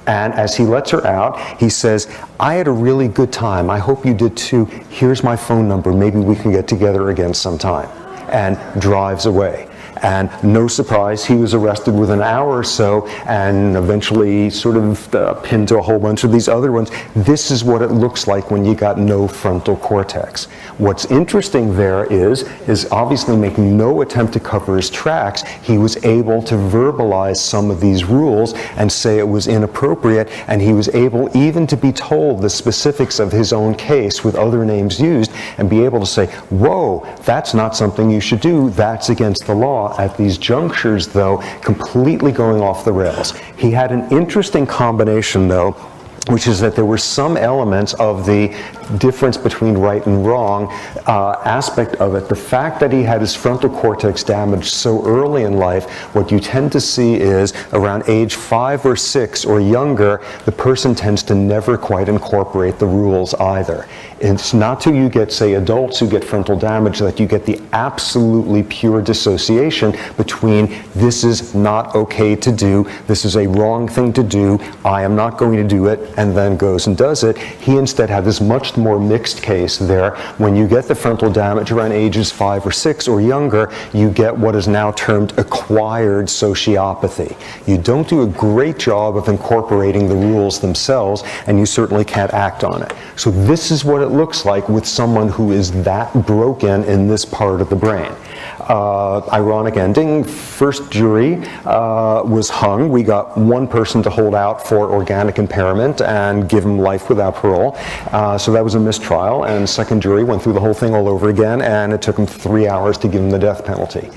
And as he lets her out, he says, I had a really good time. I hope you did too. Here's my phone number. Maybe we can get together again sometime. And drives away. And no surprise, he was arrested within an hour or so and eventually sort of pinned to a whole bunch of these other ones. This is what it looks like when you got no frontal cortex. What's interesting there is obviously making no attempt to cover his tracks, he was able to verbalize some of these rules and say it was inappropriate, and he was able even to be told the specifics of his own case with other names used and be able to say, whoa, that's not something you should do, that's against the law. At these junctures, though, completely going off the rails. He had an interesting combination, though, which is that there were some elements of the difference between right and wrong aspect of it. The fact that he had his frontal cortex damaged so early in life, what you tend to see is around age 5 or 6 or younger, the person tends to never quite incorporate the rules either. It's not till you get, say, adults who get frontal damage that you get the absolutely pure dissociation between this is not okay to do, this is a wrong thing to do, I am not going to do it, and then goes and does it. He instead had this much more mixed case there. When you get the frontal damage around ages 5 or 6 or younger, you get what is now termed acquired sociopathy. You don't do a great job of incorporating the rules themselves, and you certainly can't act on it. So this is what it looks like with someone who is that broken in this part of the brain. Ironic ending, first jury was hung. We got one person to hold out for organic impairment and give him life without parole. So that was a mistrial, and second jury went through the whole thing all over again, and it took him 3 hours to give him the death penalty.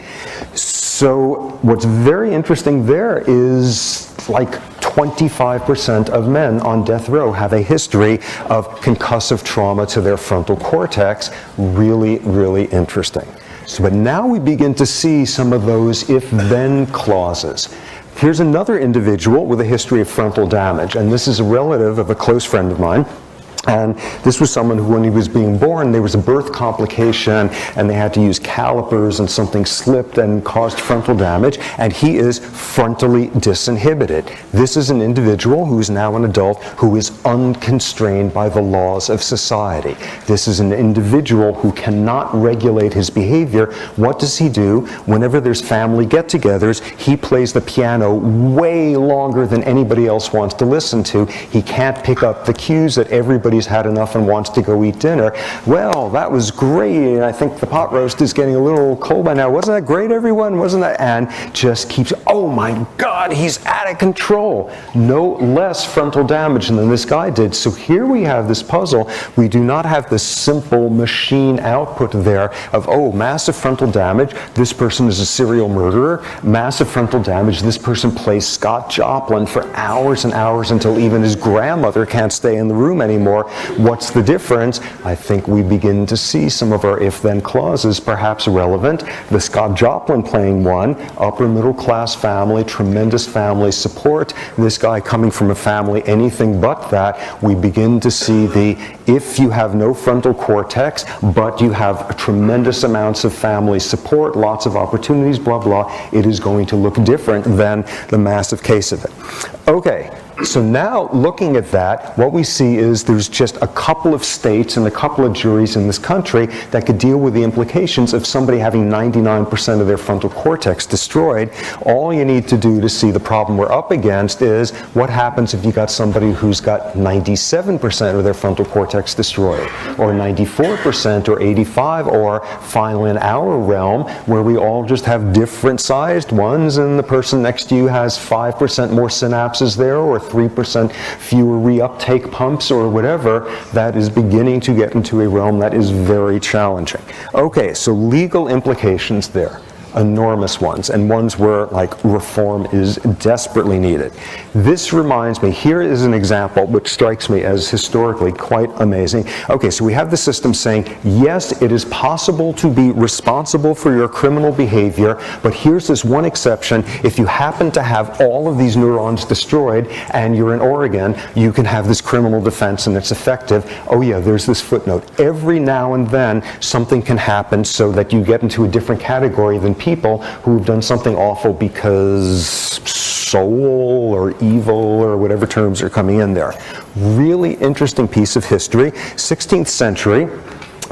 So what's very interesting there is like 25% of men on death row have a history of concussive trauma to their frontal cortex. Really, really interesting. So, but now we begin to see some of those if-then clauses. Here's another individual with a history of frontal damage, and this is a relative of a close friend of mine. And this was someone who, when he was being born, there was a birth complication and they had to use calipers and something slipped and caused frontal damage, and he is frontally disinhibited. This is an individual who is now an adult who is unconstrained by the laws of society. This is an individual who cannot regulate his behavior. What does he do? Whenever there's family get-togethers, he plays the piano way longer than anybody else wants to listen to. He can't pick up the cues that everybody's had enough and wants to go eat dinner. Well, that was great. I think the pot roast is getting a little cold by now. Wasn't that great, everyone? Wasn't that? And just keeps, oh my God, he's out of control. No less frontal damage than this guy did. So here we have this puzzle. We do not have the simple machine output there of, oh, massive frontal damage, this person is a serial murderer. Massive frontal damage, this person plays Scott Joplin for hours and hours until even his grandmother can't stay in the room anymore. What's the difference? I think we begin to see some of our if-then clauses perhaps relevant. The Scott Joplin playing one, upper middle class family, tremendous family support. This guy coming from a family anything but that. We begin to see the, if you have no frontal cortex, but you have tremendous amounts of family support, lots of opportunities, blah, blah, it is going to look different than the massive case of it. Okay. So now, looking at that, what we see is there's just a couple of states and a couple of juries in this country that could deal with the implications of somebody having 99% of their frontal cortex destroyed. All you need to do to see the problem we're up against is what happens if you got somebody who's got 97% of their frontal cortex destroyed, or 94%, or 85%, or finally in our realm where we all just have different sized ones and the person next to you has 5% more synapses there, or 3% fewer reuptake pumps, or whatever. That is beginning to get into a realm that is very challenging. Okay, so legal implications there. Enormous ones, and ones where like reform is desperately needed. This reminds me, here is an example which strikes me as historically quite amazing. Okay, so we have the system saying, yes, it is possible to be responsible for your criminal behavior, but here's this one exception. If you happen to have all of these neurons destroyed and you're in Oregon, you can have this criminal defense and it's effective. Oh yeah, there's this footnote. Every now and then something can happen so that you get into a different category than people who've done something awful because soul or evil or whatever terms are coming in there. Really interesting piece of history. 16th century,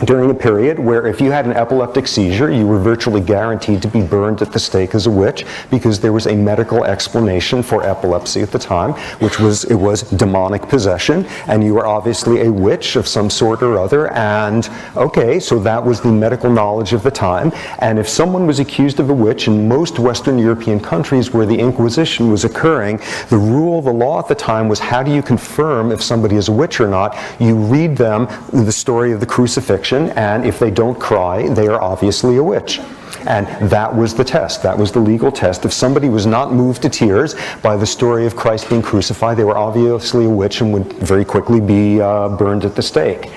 during a period where if you had an epileptic seizure, you were virtually guaranteed to be burned at the stake as a witch, because there was a medical explanation for epilepsy at the time, which was it was demonic possession, and you were obviously a witch of some sort or other. And okay, so that was the medical knowledge of the time. And if someone was accused of a witch in most Western European countries where the Inquisition was occurring, the law at the time was, how do you confirm if somebody is a witch or not? You read them the story of the crucifixion, and if they don't cry, they are obviously a witch. And that was the test. That was the legal test. If somebody was not moved to tears by the story of Christ being crucified, they were obviously a witch and would very quickly be burned at the stake.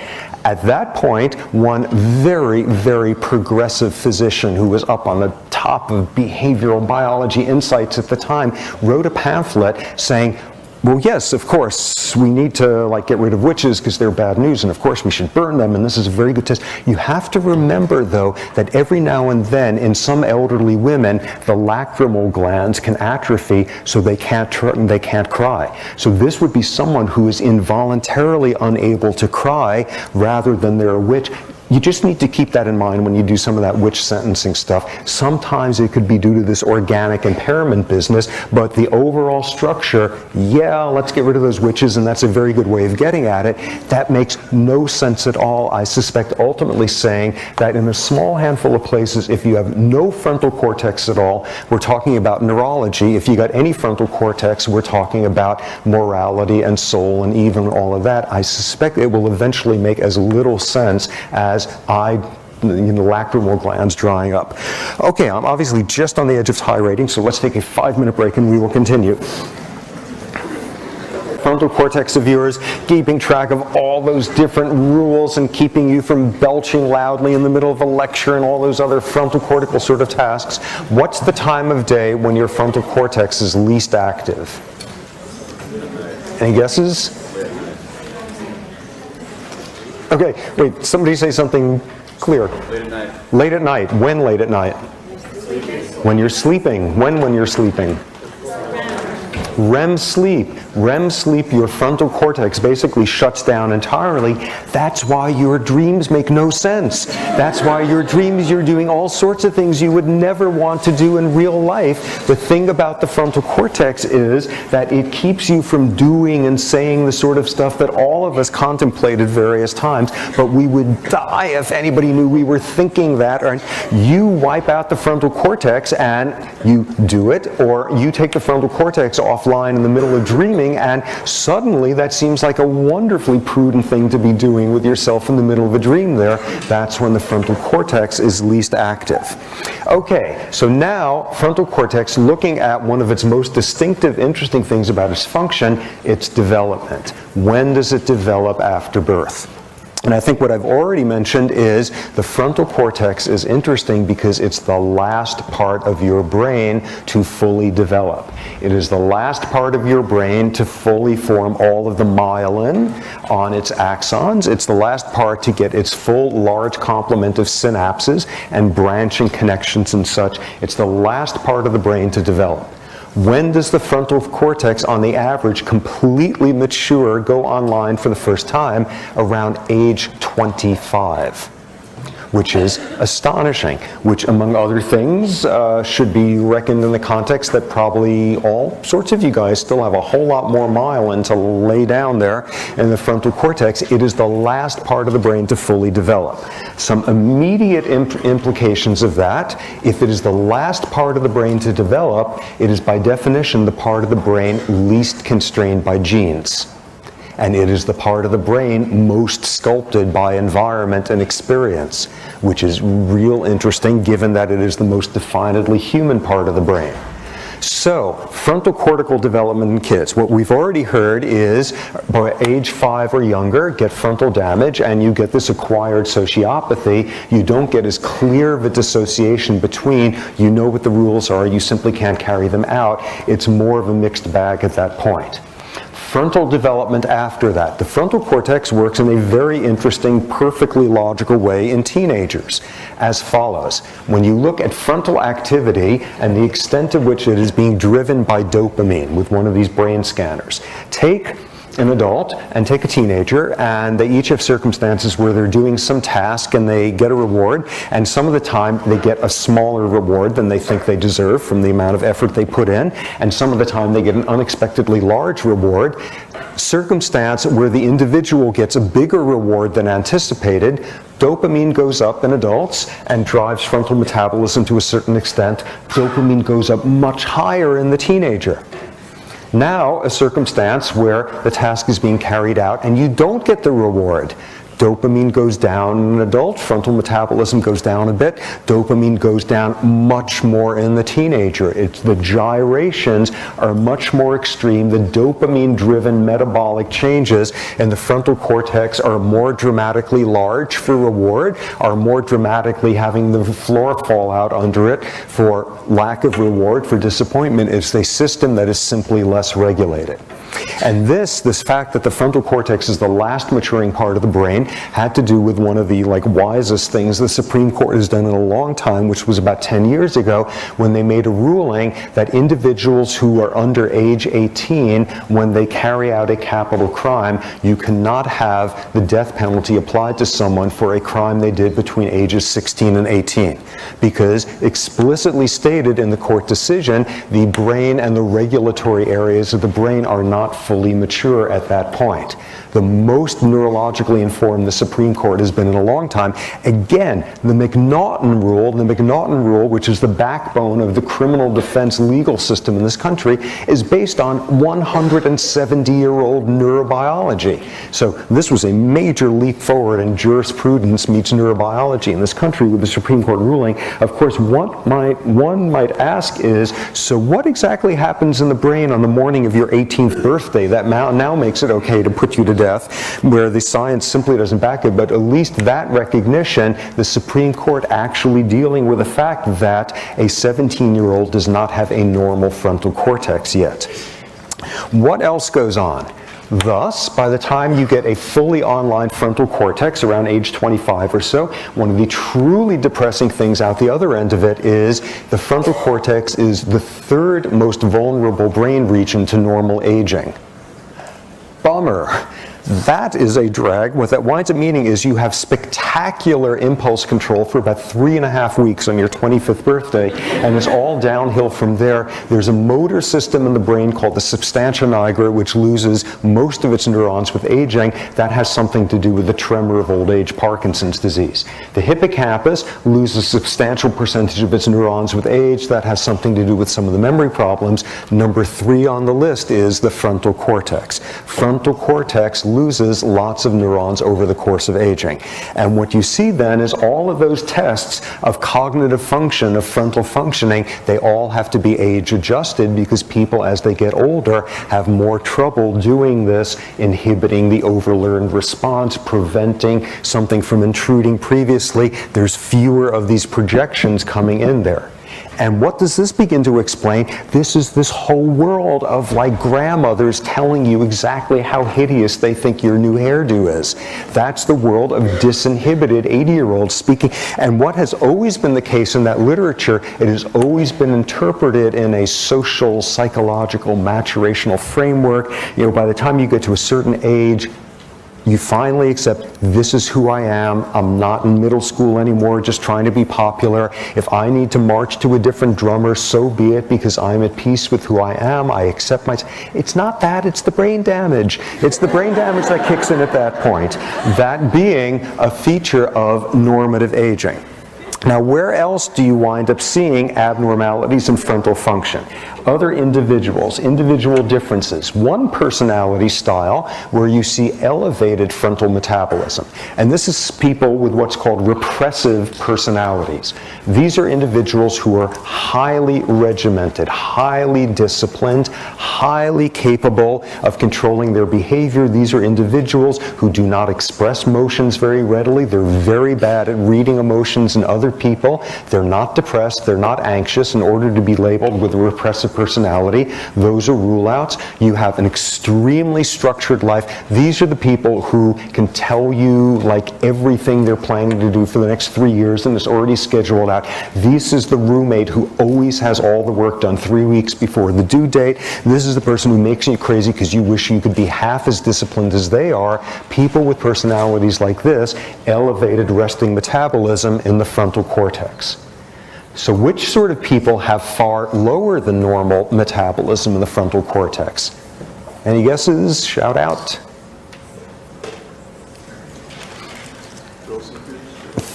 At that point, one very, very progressive physician who was up on the top of behavioral biology insights at the time wrote a pamphlet saying, well, yes, of course, we need to get rid of witches because they're bad news, and of course we should burn them, and this is a very good test. You have to remember, though, that every now and then in some elderly women, the lacrimal glands can atrophy, so they can't cry. So this would be someone who is involuntarily unable to cry rather than they're a witch. You just need to keep that in mind when you do some of that witch sentencing stuff. Sometimes it could be due to this organic impairment business, but the overall structure, yeah, let's get rid of those witches, and that's a very good way of getting at it. That makes no sense at all. I suspect ultimately saying that in a small handful of places, if you have no frontal cortex at all, we're talking about neurology. If you got any frontal cortex, we're talking about morality and soul and even all of that. I suspect it will eventually make as little sense as lacrimal glands drying up. Okay, I'm obviously just on the edge of high rating, so let's take a 5-minute break and we will continue. Frontal cortex of yours, keeping track of all those different rules and keeping you from belching loudly in the middle of a lecture and all those other frontal cortical sort of tasks. What's the time of day when your frontal cortex is least active? Any guesses? Okay, wait, somebody say something clear. Late at night. Late at night. When late at night? When you're sleeping. When you're sleeping? REM sleep. REM sleep, your frontal cortex basically shuts down entirely. That's why your dreams make no sense. That's why your dreams, you're doing all sorts of things you would never want to do in real life. The thing about the frontal cortex is that it keeps you from doing and saying the sort of stuff that all of us contemplated various times, but we would die if anybody knew we were thinking that. Or you wipe out the frontal cortex and you do it, or you take the frontal cortex offline in the middle of dreaming, and suddenly that seems like a wonderfully prudent thing to be doing with yourself in the middle of a dream there. That's when the frontal cortex is least active. Okay, so now frontal cortex, looking at one of its most distinctive, interesting things about its function, its development. When does it develop after birth? And I think what I've already mentioned is the frontal cortex is interesting because it's the last part of your brain to fully develop. It is the last part of your brain to fully form all of the myelin on its axons. It's the last part to get its full large complement of synapses and branching connections and such. It's the last part of the brain to develop. When does the frontal cortex, on the average, completely mature, go online for the first time? Around age 25, which is astonishing, which, among other things, should be reckoned in the context that probably all sorts of you guys still have a whole lot more myelin to lay down there in the frontal cortex. It is the last part of the brain to fully develop. Some immediate implications of that: if it is the last part of the brain to develop, it is by definition the part of the brain least constrained by genes. And it is the part of the brain most sculpted by environment and experience, which is real interesting given that it is the most definedly human part of the brain. So, frontal cortical development in kids. What we've already heard is by age 5 or younger, get frontal damage and you get this acquired sociopathy. You don't get as clear of a dissociation between, you know what the rules are, you simply can't carry them out. It's more of a mixed bag at that point. Frontal development after that. The frontal cortex works in a very interesting, perfectly logical way in teenagers, as follows. When you look at frontal activity and the extent to which it is being driven by dopamine with one of these brain scanners, take an adult and take a teenager, and they each have circumstances where they're doing some task and they get a reward, and some of the time they get a smaller reward than they think they deserve from the amount of effort they put in, and some of the time they get an unexpectedly large reward. Circumstance where the individual gets a bigger reward than anticipated, dopamine goes up in adults and drives frontal metabolism to a certain extent. Dopamine goes up much higher in the teenager. Now, a circumstance where the task is being carried out and you don't get the reward. Dopamine goes down in an adult, frontal metabolism goes down a bit, dopamine goes down much more in the teenager. The gyrations are much more extreme. The dopamine-driven metabolic changes in the frontal cortex are more dramatically large for reward, are more dramatically having the floor fall out under it for lack of reward, for disappointment. It's a system that is simply less regulated. And this fact that the frontal cortex is the last maturing part of the brain had to do with one of the wisest things the Supreme Court has done in a long time, which was about 10 years ago, when they made a ruling that individuals who are under age 18, when they carry out a capital crime, you cannot have the death penalty applied to someone for a crime they did between ages 16 and 18. Because explicitly stated in the court decision, the brain and the regulatory areas of the brain are not fully mature at that point. The most neurologically informed the Supreme Court has been in a long time. Again, the McNaughton rule, which is the backbone of the criminal defense legal system in this country, is based on 170-year-old neurobiology. So this was a major leap forward in jurisprudence meets neurobiology in this country with the Supreme Court ruling. Of course, one might ask is, so what exactly happens in the brain on the morning of your 18th birthday that now makes it okay to put you to death, where the science simply doesn't back it? But at least that recognition, the Supreme Court actually dealing with the fact that a 17-year-old does not have a normal frontal cortex yet. What else goes on? Thus, by the time you get a fully online frontal cortex around age 25 or so, one of the truly depressing things out the other end of it is the frontal cortex is the third most vulnerable brain region to normal aging. Bummer. That is a drag. What that winds up meaning is you have spectacular impulse control for about 3.5 weeks on your 25th birthday, and it's all downhill from there. There's a motor system in the brain called the substantia nigra, which loses most of its neurons with aging. That has something to do with the tremor of old age, Parkinson's disease. The hippocampus loses a substantial percentage of its neurons with age. That has something to do with some of the memory problems. Number 3 on the list is the frontal cortex. Frontal cortex loses lots of neurons over the course of aging. And what you see then is all of those tests of cognitive function, of frontal functioning, they all have to be age adjusted because people as they get older have more trouble doing this, inhibiting the overlearned response, preventing something from intruding previously. There's fewer of these projections coming in there. And what does this begin to explain? This is this whole world of grandmothers telling you exactly how hideous they think your new hairdo is. That's the world of disinhibited 80-year-olds speaking. And what has always been the case in that literature, it has always been interpreted in a social, psychological, maturational framework. By the time you get to a certain age, you finally accept, this is who I am. I'm not in middle school anymore just trying to be popular. If I need to march to a different drummer, so be it, because I'm at peace with who I am. I accept myself. It's not that, it's the brain damage. It's the brain damage that kicks in at that point. That being a feature of normative aging. Now, where else do you wind up seeing abnormalities in frontal function? Other individuals, individual differences. One personality style where you see elevated frontal metabolism. And this is people with what's called repressive personalities. These are individuals who are highly regimented, highly disciplined, highly capable of controlling their behavior. These are individuals who do not express emotions very readily. They're very bad at reading emotions in other people. They're not depressed. They're not anxious. In order to be labeled with a repressive personality, those are rule-outs. You have an extremely structured life. These are the people who can tell you like everything they're planning to do for the next 3 years and it's already scheduled out. This is the roommate who always has all the work done 3 weeks before the due date. This is the person who makes you crazy because you wish you could be half as disciplined as they are. People with personalities like this, elevated resting metabolism in the frontal cortex. So which sort of people have far lower than normal metabolism in the frontal cortex? Any guesses? Shout out.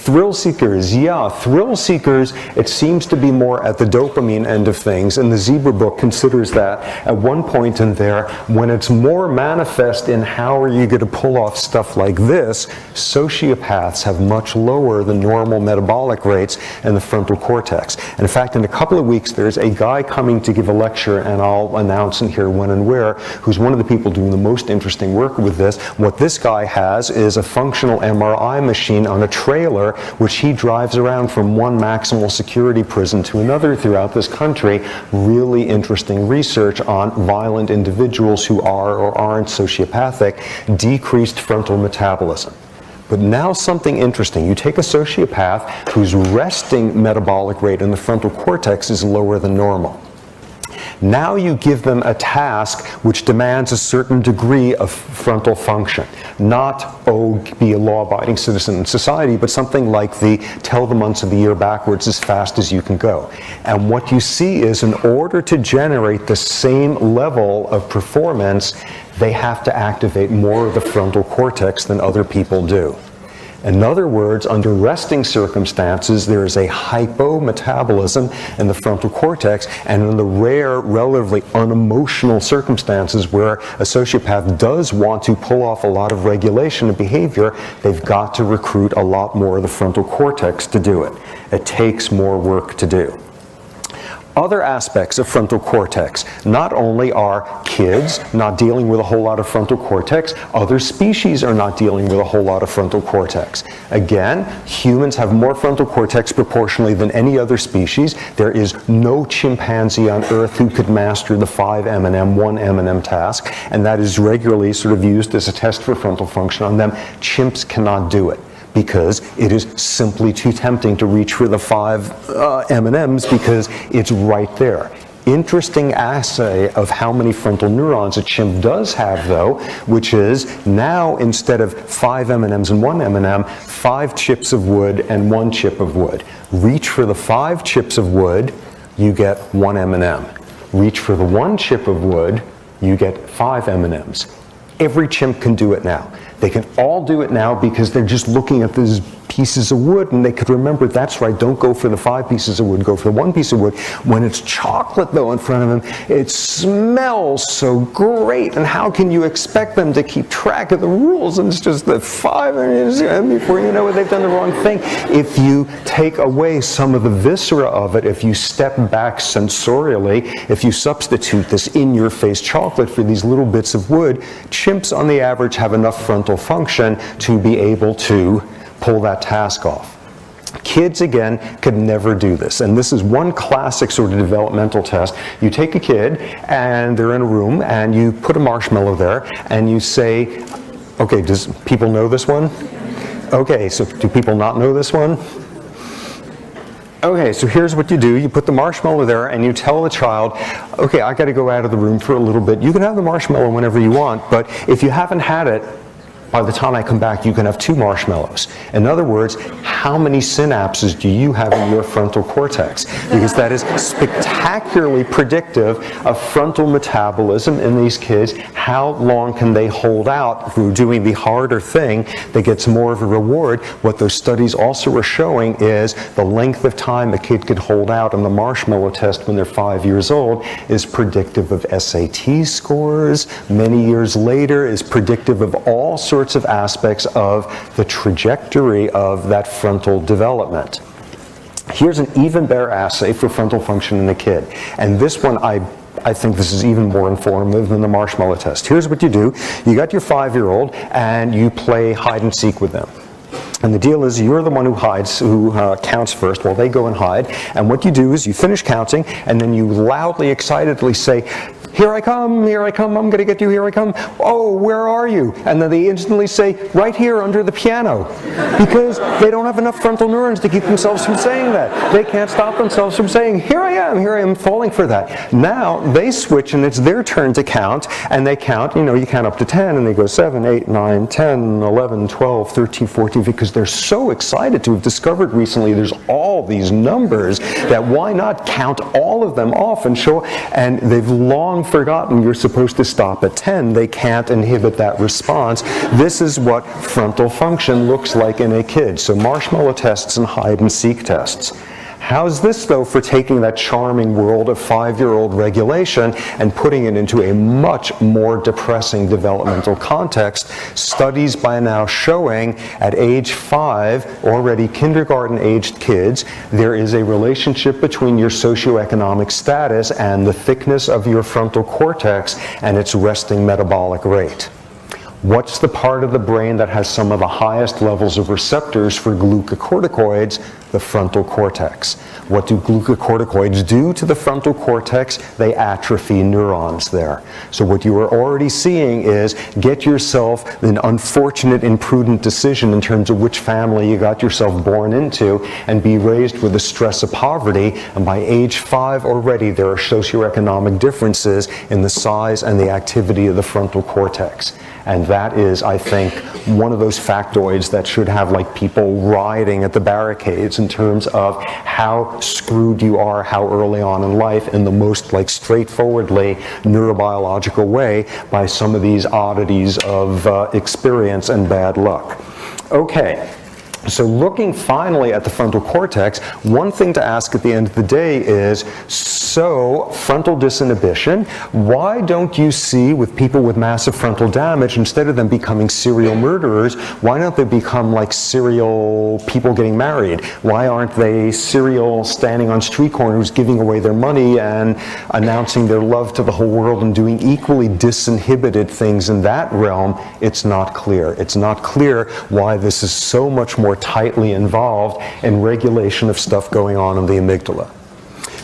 Thrill seekers, yeah, thrill seekers, it seems to be more at the dopamine end of things, and the Zebra book considers that at one point in there, when it's more manifest in how are you going to pull off stuff like this, sociopaths have much lower than normal metabolic rates in the frontal cortex. And in fact, in a couple of weeks, there's a guy coming to give a lecture, and I'll announce in here when and where, who's one of the people doing the most interesting work with this. What this guy has is a functional MRI machine on a trailer which he drives around from one maximal security prison to another throughout this country. Really interesting research on violent individuals who are or aren't sociopathic, decreased frontal metabolism. But now something interesting. You take a sociopath whose resting metabolic rate in the frontal cortex is lower than normal. Now you give them a task which demands a certain degree of frontal function. Not, oh, be a law-abiding citizen in society, but something like the tell the months of the year backwards as fast as you can go. And what you see is in order to generate the same level of performance, they have to activate more of the frontal cortex than other people do. In other words, under resting circumstances, there is a hypometabolism in the frontal cortex, and in the rare, relatively unemotional circumstances where a sociopath does want to pull off a lot of regulation of behavior, they've got to recruit a lot more of the frontal cortex to do it. It takes more work to do. Other aspects of frontal cortex. Not only are kids not dealing with a whole lot of frontal cortex, other species are not dealing with a whole lot of frontal cortex. Again, humans have more frontal cortex proportionally than any other species. There is no chimpanzee on Earth who could master the 5 M&M, 1 M&M task, and that is regularly sort of used as a test for frontal function on them. Chimps cannot do it, because it is simply too tempting to reach for the 5 M&Ms because it's right there. Interesting assay of how many frontal neurons a chimp does have, though, which is now instead of 5 M&Ms and 1 M&M, 5 chips of wood and 1 chip of wood. Reach for the 5 chips of wood, you get 1 M&M. Reach for the 1 chip of wood, you get 5 M&Ms. Every chimp can do it now. They can all do it now because they're just looking at these pieces of wood and they could remember, that's right, don't go for the 5 pieces of wood, go for the 1 piece of wood. When it's chocolate, though, in front of them, it smells so great, and how can you expect them to keep track of the rules? And it's just the 5, and before you know it, they've done the wrong thing. If you take away some of the viscera of it, if you step back sensorially, if you substitute this in-your-face chocolate for these little bits of wood, chimps on the average have enough frontal function to be able to pull that task off. Kids, again, could never do this. And this is one classic sort of developmental test. You take a kid, and they're in a room, and you put a marshmallow there, and you say, okay, does people know this one? Okay, so do people not know this one? Okay, so here's what you do. You put the marshmallow there, and you tell the child, okay, I got to go out of the room for a little bit. You can have the marshmallow whenever you want, but if you haven't had it, by the time I come back, you can have 2 marshmallows. In other words, how many synapses do you have in your frontal cortex? Because that is spectacularly predictive of frontal metabolism in these kids. How long can they hold out through doing the harder thing that gets more of a reward? What those studies also are showing is the length of time a kid could hold out on the marshmallow test when they're 5 years old is predictive of SAT scores. Many years later is predictive of all sorts of aspects of the trajectory of that frontal development. Here's an even better assay for frontal function in a kid. And this one, I think this is even more informative than the marshmallow test. Here's what you do. You got your 5-year-old and you play hide and seek with them. And the deal is you're the one who hides, who counts first while they go and hide. And what you do is you finish counting, and then you loudly, excitedly say, here I come, I'm going to get you, here I come. Oh, where are you? And then they instantly say, right here under the piano. Because they don't have enough frontal neurons to keep themselves from saying that. They can't stop themselves from saying, here I am, falling for that. Now they switch and it's their turn to count, and they count, you count up to 10, and they go 7, 8, 9, 10, 11, 12, 13, 14, because they're so excited to have discovered recently there's all these numbers that why not count all of them off and show, and they've long forgotten you're supposed to stop at 10. They can't inhibit that response. This is what frontal function looks like in a kid. So marshmallow tests and hide and seek tests. How's this, though, for taking that charming world of 5-year-old regulation and putting it into a much more depressing developmental context? Studies by now showing at age 5, already kindergarten-aged kids, there is a relationship between your socioeconomic status and the thickness of your frontal cortex and its resting metabolic rate. What's the part of the brain that has some of the highest levels of receptors for glucocorticoids? The frontal cortex. What do glucocorticoids do to the frontal cortex? They atrophy neurons there. So what you are already seeing is get yourself an unfortunate, imprudent decision in terms of which family you got yourself born into and be raised with the stress of poverty. And by age 5 already there are socioeconomic differences in the size and the activity of the frontal cortex. And that is, I think, one of those factoids that should have like people rioting at the barricades in terms of how screwed you are, how early on in life, in the most like straightforwardly neurobiological way by some of these oddities of experience and bad luck. Okay. So looking finally at the frontal cortex, one thing to ask at the end of the day is, so frontal disinhibition, why don't you see with people with massive frontal damage, instead of them becoming serial murderers, why don't they become like serial people getting married? Why aren't they serial standing on street corners giving away their money and announcing their love to the whole world and doing equally disinhibited things in that realm? It's not clear. It's not clear why this is so much more tightly involved in regulation of stuff going on in the amygdala.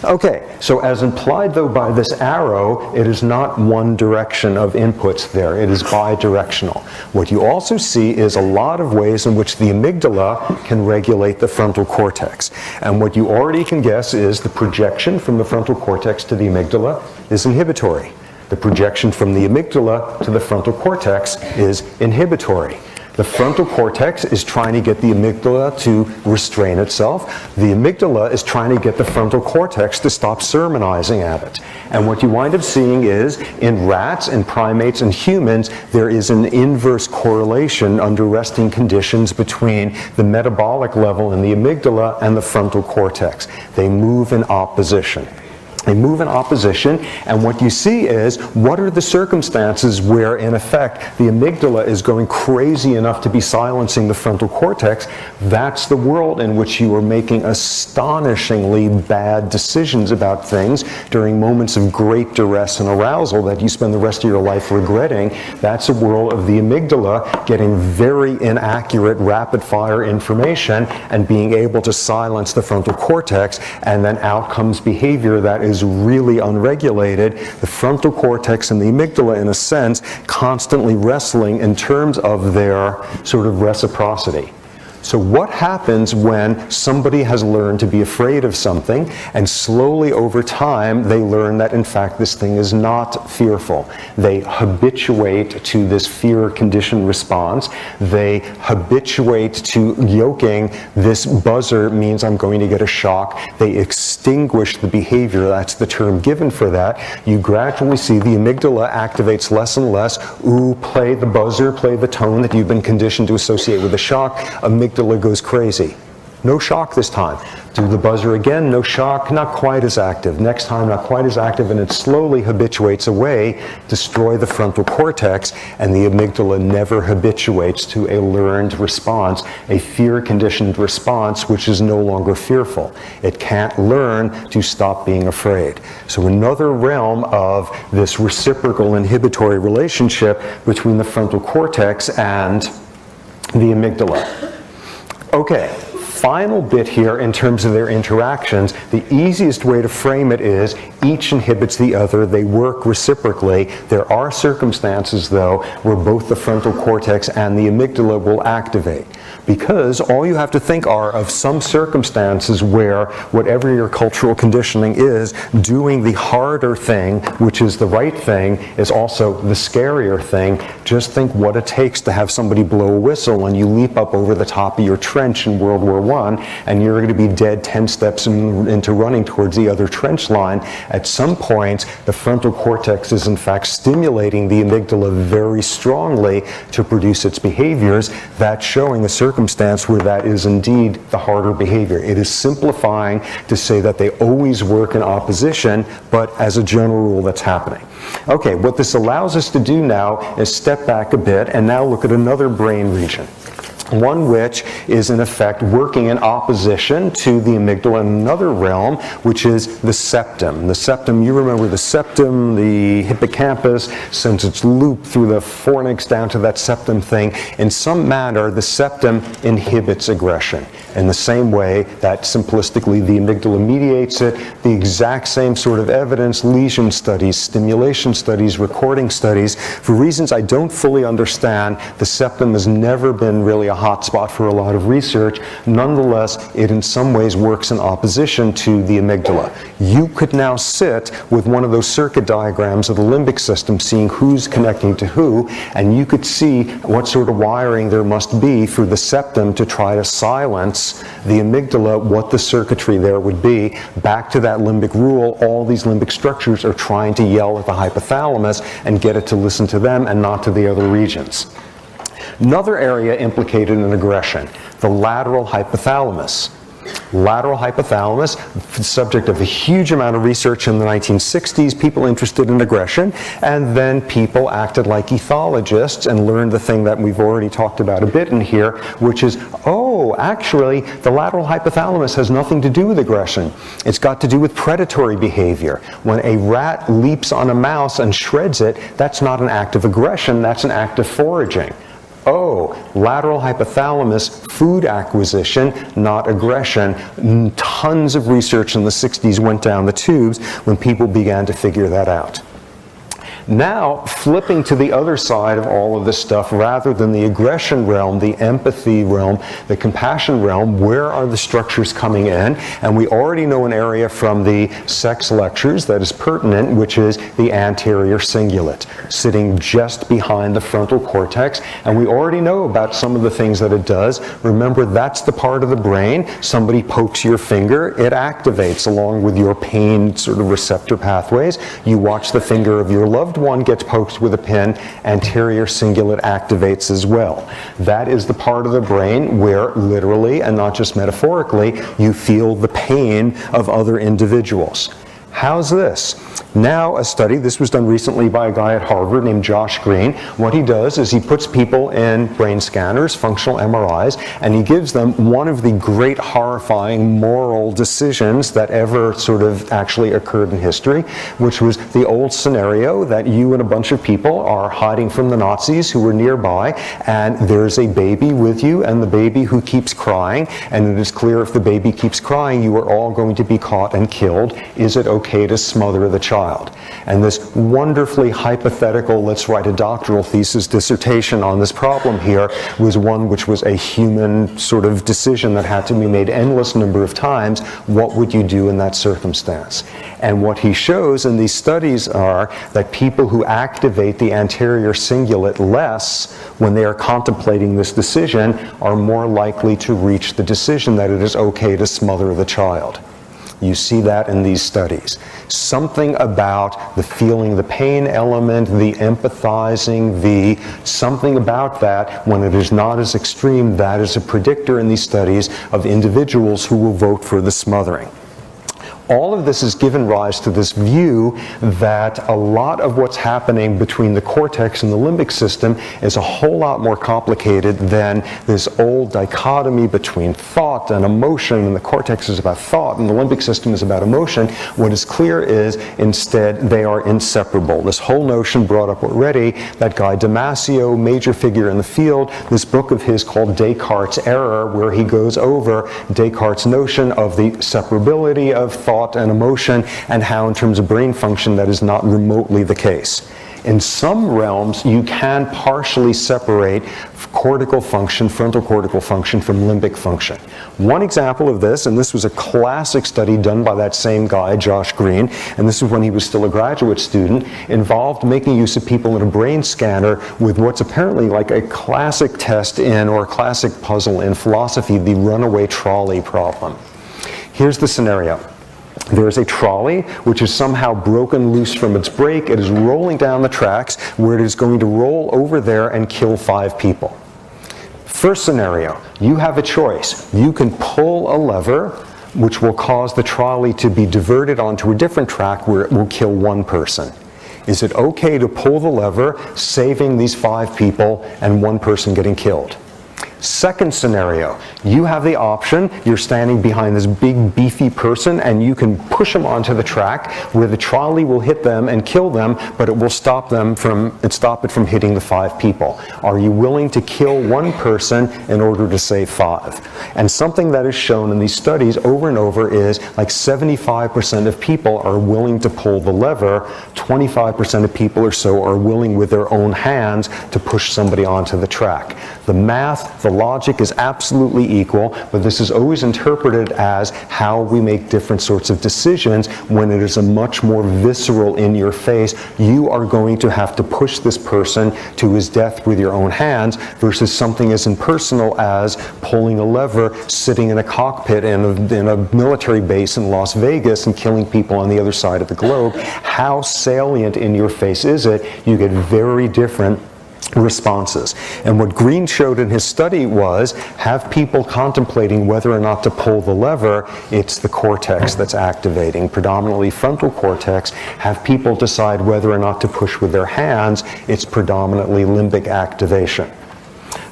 Okay, so as implied though by this arrow, it is not one direction of inputs there, it is bidirectional. What you also see is a lot of ways in which the amygdala can regulate the frontal cortex. And what you already can guess is the projection from the frontal cortex to the amygdala is inhibitory. The projection from the amygdala to the frontal cortex is inhibitory. The frontal cortex is trying to get the amygdala to restrain itself. The amygdala is trying to get the frontal cortex to stop sermonizing at it. And what you wind up seeing is, in rats and primates and humans, there is an inverse correlation under resting conditions between the metabolic level in the amygdala and the frontal cortex. They move in opposition. They move in opposition, and what you see is, what are the circumstances where, in effect, the amygdala is going crazy enough to be silencing the frontal cortex? That's the world in which you are making astonishingly bad decisions about things during moments of great duress and arousal that you spend the rest of your life regretting. That's a world of the amygdala getting very inaccurate, rapid-fire information and being able to silence the frontal cortex, and then out comes behavior that is really unregulated, the frontal cortex and the amygdala, in a sense, constantly wrestling in terms of their sort of reciprocity. So what happens when somebody has learned to be afraid of something, and slowly over time they learn that in fact this thing is not fearful? They habituate to this fear conditioned response. They habituate to yoking, this buzzer means I'm going to get a shock. They extinguish the behavior, that's the term given for that. You gradually see the amygdala activates less and less. Ooh, play the buzzer, play the tone that you've been conditioned to associate with a shock. Amygdala goes crazy. No shock this time. Do the buzzer again, no shock, not quite as active. Next time, not quite as active, and it slowly habituates away, destroy the frontal cortex, and the amygdala never habituates to a learned response, a fear-conditioned response which is no longer fearful. It can't learn to stop being afraid. So another realm of this reciprocal inhibitory relationship between the frontal cortex and the amygdala. Okay, final bit here in terms of their interactions. The easiest way to frame it is each inhibits the other. They work reciprocally. There are circumstances, though, where both the frontal cortex and the amygdala will activate. Because all you have to think are of some circumstances where, whatever your cultural conditioning is, doing the harder thing, which is the right thing, is also the scarier thing. Just think what it takes to have somebody blow a whistle and you leap up over the top of your trench in World War I, and you're going to be dead 10 steps into running towards the other trench line. At some point, the frontal cortex is in fact stimulating the amygdala very strongly to produce its behaviors. That's showing a circumstance where that is indeed the harder behavior. It is simplifying to say that they always work in opposition, but as a general rule, that's happening. Okay, what this allows us to do now is step back a bit and now look at another brain region. One which is in effect working in opposition to the amygdala in another realm, which is the septum. The septum, you remember the septum, the hippocampus, sends its loop through the fornix down to that septum thing. In some manner, the septum inhibits aggression. In the same way that simplistically the amygdala mediates it, the exact same sort of evidence, lesion studies, stimulation studies, recording studies, for reasons I don't fully understand, the septum has never been really a hot spot for a lot of research. Nonetheless, it in some ways works in opposition to the amygdala. You could now sit with one of those circuit diagrams of the limbic system, seeing who's connecting to who, and you could see what sort of wiring there must be for the septum to try to silence the amygdala, what the circuitry there would be. Back to that limbic rule, all these limbic structures are trying to yell at the hypothalamus and get it to listen to them and not to the other regions. Another area implicated in aggression, the lateral hypothalamus. Lateral hypothalamus, the subject of a huge amount of research in the 1960s, people interested in aggression, and then people acted like ethologists and learned the thing that we've already talked about a bit in here, which is, oh, actually, the lateral hypothalamus has nothing to do with aggression. It's got to do with predatory behavior. When a rat leaps on a mouse and shreds it, that's not an act of aggression, that's an act of foraging. Oh, lateral hypothalamus, food acquisition, not aggression. Tons of research in the 60s went down the tubes when people began to figure that out. Now, flipping to the other side of all of this stuff, rather than the aggression realm, the empathy realm, the compassion realm, where are the structures coming in? And we already know an area from the sex lectures that is pertinent, which is the anterior cingulate, sitting just behind the frontal cortex. And we already know about some of the things that it does. Remember, that's the part of the brain. Somebody pokes your finger, it activates along with your pain sort of receptor pathways. You watch the finger of your loved one gets poked with a pin, anterior cingulate activates as well. That is the part of the brain where literally and not just metaphorically you feel the pain of other individuals. How's this? Now a study, this was done recently by a guy at Harvard named Josh Green. What he does is he puts people in brain scanners, functional MRIs, and he gives them one of the great horrifying moral decisions that ever sort of actually occurred in history, which was the old scenario that you and a bunch of people are hiding from the Nazis who were nearby, and there's a baby with you and the baby who keeps crying, and it is clear if the baby keeps crying you are all going to be caught and killed. Is it okay to smother the child? And this wonderfully hypothetical, let's write a doctoral thesis dissertation on this problem here, was one which was a human sort of decision that had to be made endless number of times. What would you do in that circumstance? And what he shows in these studies are that people who activate the anterior cingulate less when they are contemplating this decision are more likely to reach the decision that it is okay to smother the child. You see that in these studies. Something about the feeling the pain element, the empathizing, the something about that, when it is not as extreme, that is a predictor in these studies of individuals who will vote for the smothering. All of this has given rise to this view that a lot of what's happening between the cortex and the limbic system is a whole lot more complicated than this old dichotomy between thought and emotion, and the cortex is about thought and the limbic system is about emotion. What is clear is instead they are inseparable. This whole notion brought up already, that guy Damasio, major figure in the field, this book of his called Descartes' Error, where he goes over Descartes' notion of the separability of thought and emotion, and how in terms of brain function that is not remotely the case. In some realms, you can partially separate cortical function, frontal cortical function, from limbic function. One example of this, and this was a classic study done by that same guy, Josh Green, and this was when he was still a graduate student, involved making use of people in a brain scanner with what's apparently like a classic test in, or a classic puzzle in philosophy, the runaway trolley problem. Here's the scenario. There is a trolley which is somehow broken loose from its brake. It is rolling down the tracks where it is going to roll over there and kill 5 people. First scenario, you have a choice. You can pull a lever which will cause the trolley to be diverted onto a different track where it will kill 1 person. Is it okay to pull the lever, saving these 5 people and 1 person getting killed? Second scenario, you have the option, you're standing behind this big beefy person and you can push them onto the track where the trolley will hit them and kill them, but it will stop it from hitting the 5 people. Are you willing to kill 1 person in order to save 5? And something that is shown in these studies over and over is like 75% of people are willing to pull the lever, 25% of people or so are willing with their own hands to push somebody onto the track. The math, the logic is absolutely equal, but this is always interpreted as how we make different sorts of decisions when it is a much more visceral, in your face, you are going to have to push this person to his death with your own hands, versus something as impersonal as pulling a lever, sitting in a cockpit in a military base in Las Vegas and killing people on the other side of the globe. How salient in your face is it? You get very different responses. And what Green showed in his study was, have people contemplating whether or not to pull the lever, it's the cortex that's activating, predominantly frontal cortex. Have people decide whether or not to push with their hands, it's predominantly limbic activation.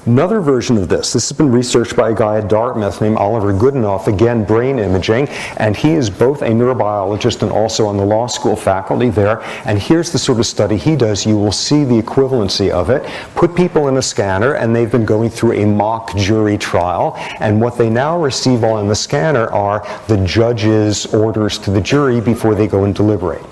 Another version of this has been researched by a guy at Dartmouth named Oliver Goodenough, again brain imaging, and he is both a neurobiologist and also on the law school faculty there. And here's the sort of study he does. You will see the equivalency of it. Put people in a scanner and they've been going through a mock jury trial, and what they now receive on the scanner are the judge's orders to the jury before they go and deliberate.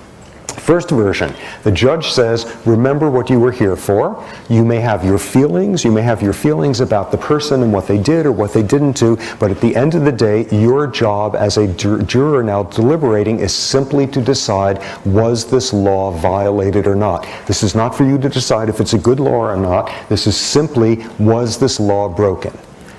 First version, the judge says, remember what you were here for. You may have your feelings. You may have your feelings about the person and what they did or what they didn't do. But at the end of the day, your job as a juror now deliberating is simply to decide, was this law violated or not? This is not for you to decide if it's a good law or not. This is simply, was this law broken?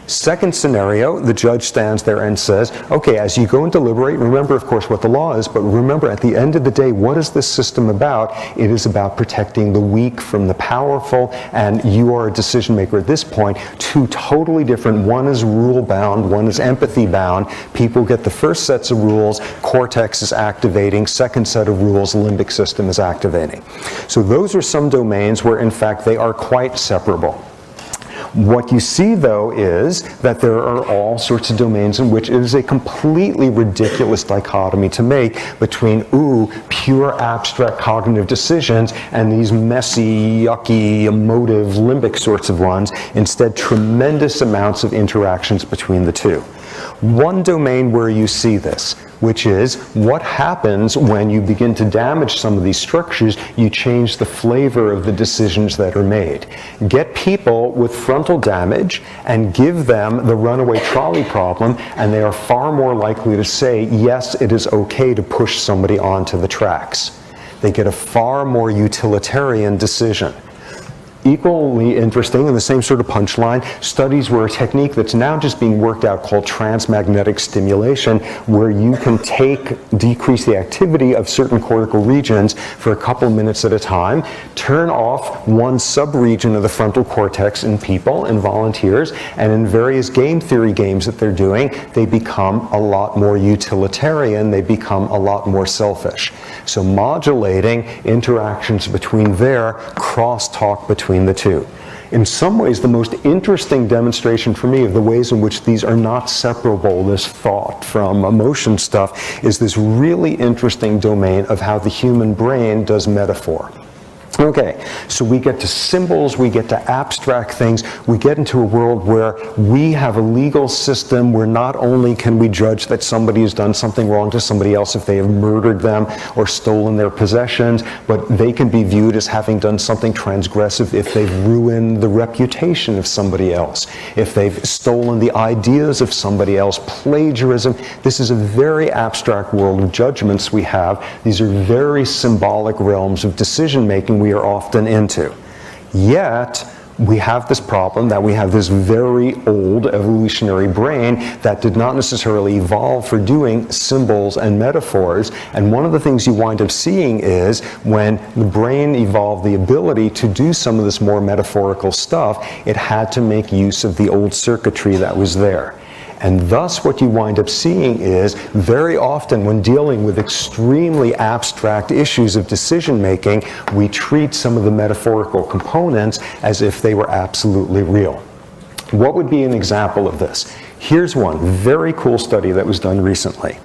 Second scenario, the judge stands there and says, okay, as you go and deliberate, remember, of course, what the law is, but remember, at the end of the day, what is this system about? It is about protecting the weak from the powerful, and you are a decision maker at this point. 2 totally different. One is rule-bound, one is empathy-bound. People get the first sets of rules, cortex is activating, second set of rules, limbic system is activating. So those are some domains where, in fact, they are quite separable. What you see, though, is that there are all sorts of domains in which it is a completely ridiculous dichotomy to make between, pure abstract cognitive decisions and these messy, yucky, emotive, limbic sorts of ones. Instead, tremendous amounts of interactions between the two. One domain where you see this, which is what happens when you begin to damage some of these structures, you change the flavor of the decisions that are made. Get people with frontal damage and give them the runaway trolley problem, and they are far more likely to say, yes, it is okay to push somebody onto the tracks. They get a far more utilitarian decision. Equally interesting, and the same sort of punchline, studies where a technique that's now just being worked out called transmagnetic stimulation, where you can decrease the activity of certain cortical regions for a couple minutes at a time, turn off one subregion of the frontal cortex in people, in volunteers, and in various game theory games that they're doing, they become a lot more utilitarian, they become a lot more selfish. So modulating interactions between there, crosstalk between the two. In some ways, the most interesting demonstration for me of the ways in which these are not separable, this thought from emotion stuff, is this really interesting domain of how the human brain does metaphor. Okay, so we get to symbols, we get to abstract things, we get into a world where we have a legal system where not only can we judge that somebody has done something wrong to somebody else if they have murdered them or stolen their possessions, but they can be viewed as having done something transgressive if they've ruined the reputation of somebody else, if they've stolen the ideas of somebody else, plagiarism. This is a very abstract world of judgments we have. These are very symbolic realms of decision making we are often into. Yet, we have this problem that we have this very old evolutionary brain that did not necessarily evolve for doing symbols and metaphors. And one of the things you wind up seeing is when the brain evolved the ability to do some of this more metaphorical stuff, it had to make use of the old circuitry that was there. And thus what you wind up seeing is very often when dealing with extremely abstract issues of decision making, we treat some of the metaphorical components as if they were absolutely real. What would be an example of this? Here's one very cool study that was done recently.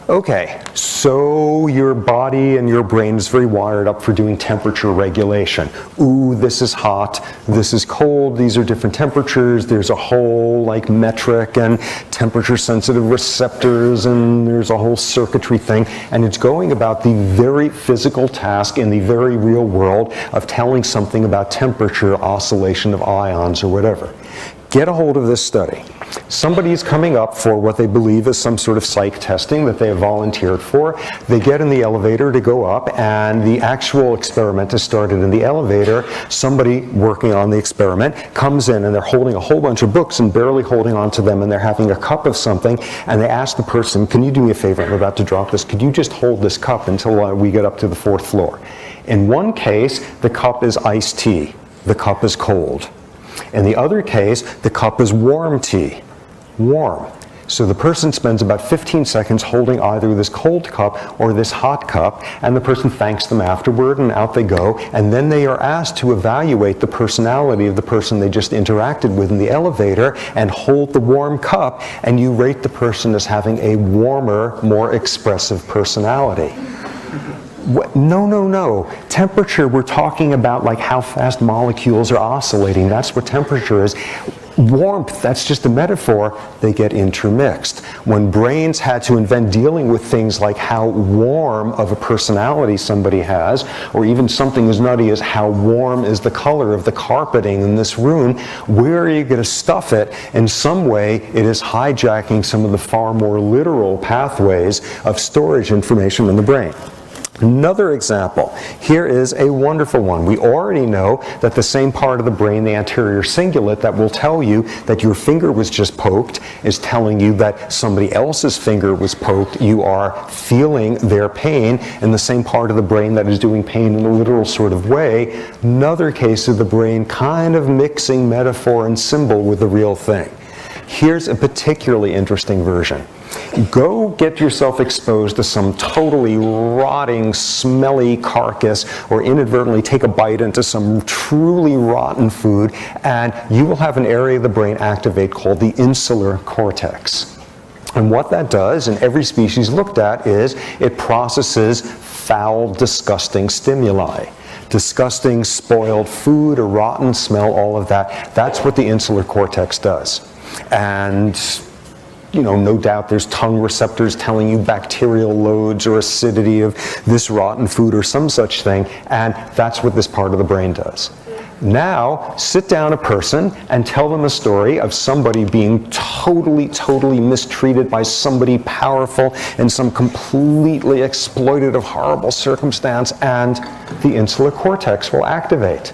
Okay, so your body and your brain is very wired up for doing temperature regulation. Ooh, this is hot, this is cold, these are different temperatures, there's a whole like metric and temperature sensitive receptors, and there's a whole circuitry thing, and it's going about the very physical task in the very real world of telling something about temperature, oscillation of ions, or whatever. Get a hold of this study. Somebody is coming up for what they believe is some sort of psych testing that they have volunteered for. They get in the elevator to go up, and the actual experiment is started in the elevator. Somebody working on the experiment comes in, and they're holding a whole bunch of books and barely holding on to them, and they're having a cup of something, and they ask the person, can you do me a favor, I'm about to drop this, could you just hold this cup until we get up to the 4th floor? In one case, the cup is iced tea. The cup is cold. In the other case, the cup is warm tea. Warm. So the person spends about 15 seconds holding either this cold cup or this hot cup, and the person thanks them afterward, and out they go, and then they are asked to evaluate the personality of the person they just interacted with in the elevator and hold the warm cup, and you rate the person as having a warmer, more expressive personality. What? No, no, no. Temperature, we're talking about like how fast molecules are oscillating. That's what temperature is. Warmth, that's just a metaphor. They get intermixed. When brains had to invent dealing with things like how warm of a personality somebody has, or even something as nutty as how warm is the color of the carpeting in this room, where are you going to stuff it? In some way, it is hijacking some of the far more literal pathways of storage information in the brain. Another example, here is a wonderful one. We already know that the same part of the brain, the anterior cingulate, that will tell you that your finger was just poked, is telling you that somebody else's finger was poked. You are feeling their pain in the same part of the brain that is doing pain in a literal sort of way. Another case of the brain kind of mixing metaphor and symbol with the real thing. Here's a particularly interesting version. Go get yourself exposed to some totally rotting, smelly carcass, or inadvertently take a bite into some truly rotten food, and you will have an area of the brain activate called the insular cortex. And what that does in every species looked at is it processes foul, disgusting stimuli. Disgusting, spoiled food, a rotten smell, all of that. That's what the insular cortex does. And you know, no doubt there's tongue receptors telling you bacterial loads or acidity of this rotten food or some such thing, and that's what this part of the brain does. Now, sit down a person and tell them a story of somebody being totally mistreated by somebody powerful in some completely exploitative, horrible circumstance, and the insular cortex will activate.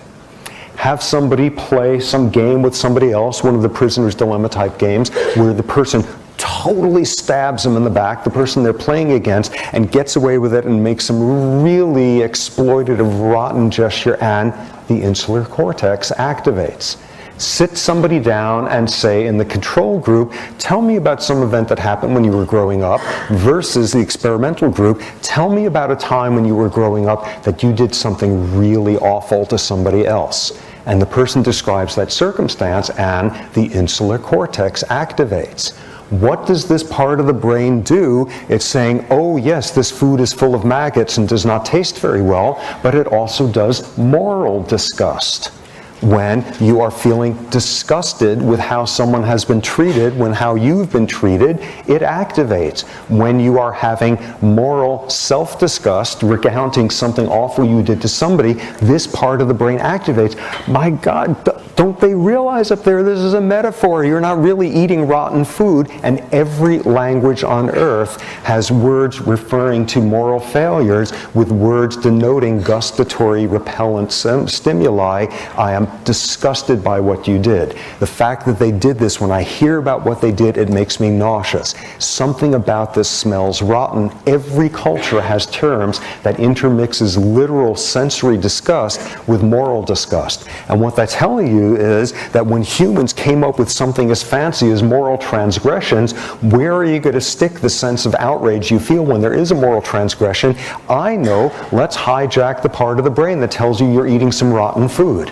have somebody play some game with somebody else, one of the prisoner's dilemma type games, where the person totally stabs them in the back, the person they're playing against, and gets away with it and makes some really exploitative, rotten gesture, and the insular cortex activates. Sit somebody down and say, in the control group, tell me about some event that happened when you were growing up, versus the experimental group, tell me about a time when you were growing up that you did something really awful to somebody else. And the person describes that circumstance, and the insular cortex activates. What does this part of the brain do? It's saying, oh yes, this food is full of maggots and does not taste very well, but it also does moral disgust. When you are feeling disgusted with how someone has been treated, when how you've been treated, it activates. When you are having moral self-disgust, recounting something awful you did to somebody, this part of the brain activates. My God, don't they realize up there this is a metaphor? You're not really eating rotten food, and every language on earth has words referring to moral failures with words denoting gustatory repellent stimuli. I am disgusted by what you did. The fact that they did this, when I hear about what they did, it makes me nauseous. Something about this smells rotten. Every culture has terms that intermixes literal sensory disgust with moral disgust. And what that's telling you is that when humans came up with something as fancy as moral transgressions, where are you going to stick the sense of outrage you feel when there is a moral transgression? I know, let's hijack the part of the brain that tells you you're eating some rotten food.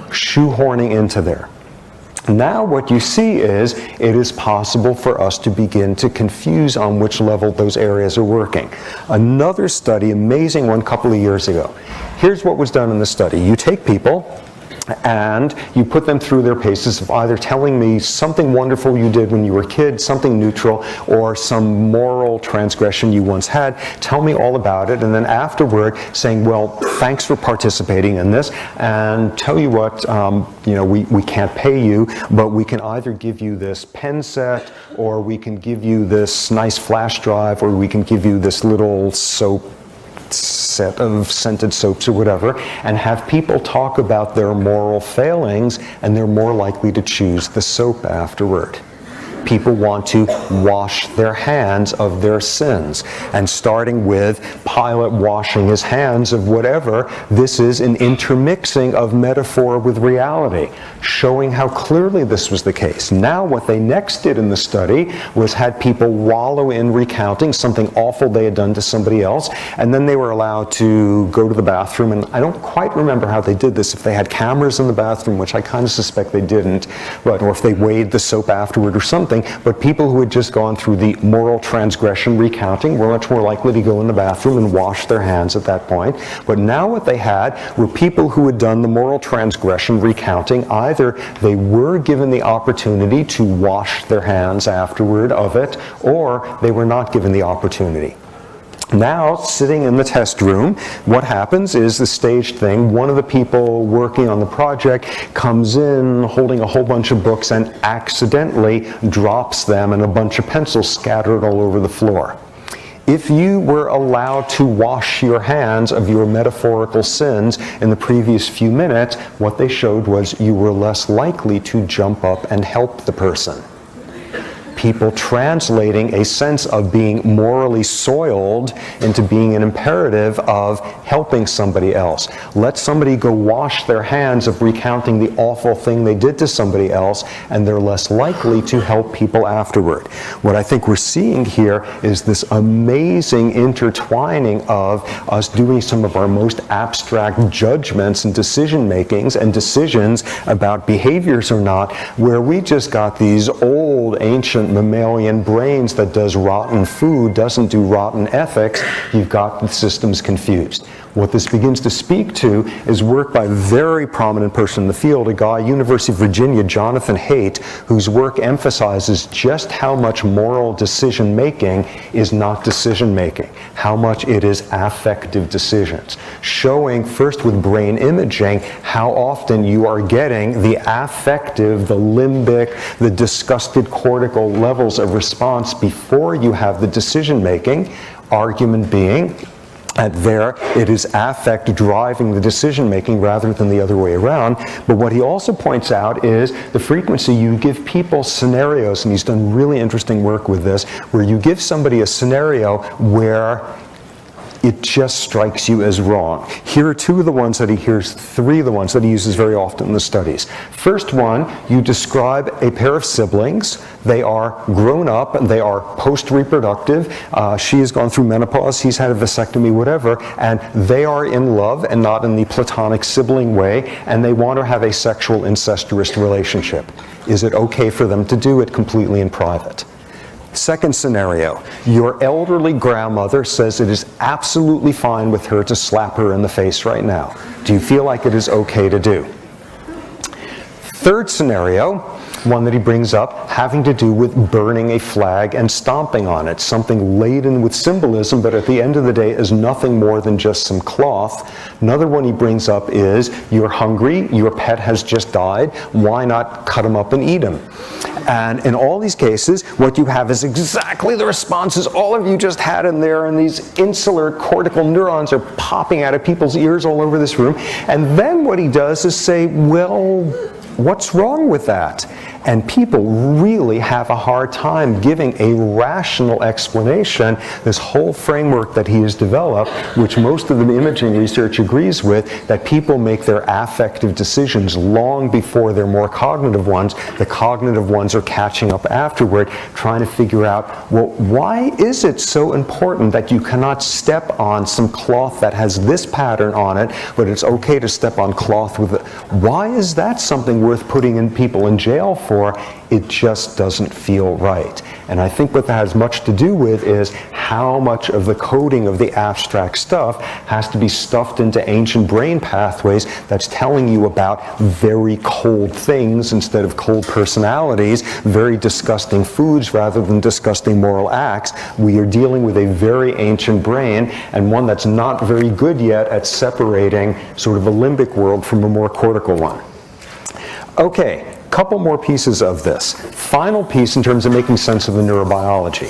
Shoehorning into there. Now what you see is it is possible for us to begin to confuse on which level those areas are working. Another study, amazing one, a couple of years ago. Here's what was done in the study. You take people and you put them through their paces of either telling me something wonderful you did when you were a kid, something neutral, or some moral transgression you once had. Tell me all about it, and then afterward saying, well, thanks for participating in this, and tell you what, we can't pay you, but we can either give you this pen set, or we can give you this nice flash drive, or we can give you this little soap set of scented soaps or whatever, and have people talk about their moral failings, and they're more likely to choose the soap afterward. People want to wash their hands of their sins. And starting with Pilate washing his hands of whatever, this is an intermixing of metaphor with reality, showing how clearly this was the case. Now what they next did in the study was had people wallow in recounting something awful they had done to somebody else, and then they were allowed to go to the bathroom, and I don't quite remember how they did this, if they had cameras in the bathroom, which I kind of suspect they didn't, or if they weighed the soap afterward or something. But people who had just gone through the moral transgression recounting were much more likely to go in the bathroom and wash their hands at that point. But now what they had were people who had done the moral transgression recounting. Either they were given the opportunity to wash their hands afterward of it, or they were not given the opportunity. Now, sitting in the test room, what happens is the staged thing. One of the people working on the project comes in holding a whole bunch of books and accidentally drops them, and a bunch of pencils scattered all over the floor. If you were allowed to wash your hands of your metaphorical sins in the previous few minutes, what they showed was you were less likely to jump up and help the person. People translating a sense of being morally soiled into being an imperative of helping somebody else. Let somebody go wash their hands of recounting the awful thing they did to somebody else, and they're less likely to help people afterward. What I think we're seeing here is this amazing intertwining of us doing some of our most abstract judgments and decision makings and decisions about behaviors or not, where we just got these old ancient mammalian brains that does rotten food, doesn't do rotten ethics. You've got the systems confused. What this begins to speak to is work by a very prominent person in the field, a guy, University of Virginia, Jonathan Haidt, whose work emphasizes just how much moral decision making is not decision making, how much it is affective decisions, showing first with brain imaging how often you are getting the affective, the limbic, the disgusted cortical levels of response before you have the decision making. Argument being, And there, it is affect driving the decision-making rather than the other way around. But what he also points out is the frequency you give people scenarios, and he's done really interesting work with this, where you give somebody a scenario where it just strikes you as wrong. Here are two of the ones that he hears, three of the ones that he uses very often in the studies. First one, you describe a pair of siblings. They are grown up, they are post-reproductive. She has gone through menopause, he's had a vasectomy, whatever, and they are in love and not in the platonic sibling way, and they want to have a sexual incestuous relationship. Is it okay for them to do it completely in private? Second scenario, your elderly grandmother says it is absolutely fine with her to slap her in the face right now. Do you feel like it is okay to do? Third scenario, one that he brings up, having to do with burning a flag and stomping on it, something laden with symbolism, but at the end of the day is nothing more than just some cloth. Another one he brings up is, you're hungry, your pet has just died, why not cut him up and eat him? And in all these cases, what you have is exactly the responses all of you just had in there, and these insular cortical neurons are popping out of people's ears all over this room. And then what he does is say, well, what's wrong with that? And people really have a hard time giving a rational explanation. This whole framework that he has developed, which most of the imaging research agrees with, that people make their affective decisions long before their more cognitive ones. The cognitive ones are catching up afterward, trying to figure out, well, why is it so important that you cannot step on some cloth that has this pattern on it, but it's okay to step on cloth with it? Why is that something worth putting in people in jail for? It just doesn't feel right. And I think what that has much to do with is how much of the coding of the abstract stuff has to be stuffed into ancient brain pathways that's telling you about very cold things instead of cold personalities, very disgusting foods rather than disgusting moral acts. We are dealing with a very ancient brain, and one that's not very good yet at separating sort of a limbic world from a more cortical one. Okay. Couple more pieces of this. Final piece in terms of making sense of the neurobiology,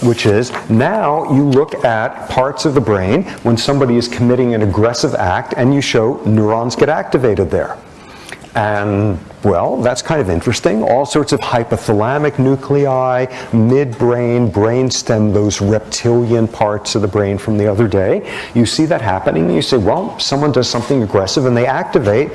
which is now you look at parts of the brain when somebody is committing an aggressive act and you show neurons get activated there. And, well, that's kind of interesting. All sorts of hypothalamic nuclei, midbrain, brainstem, those reptilian parts of the brain from the other day. You see that happening and you say, well, someone does something aggressive and they activate.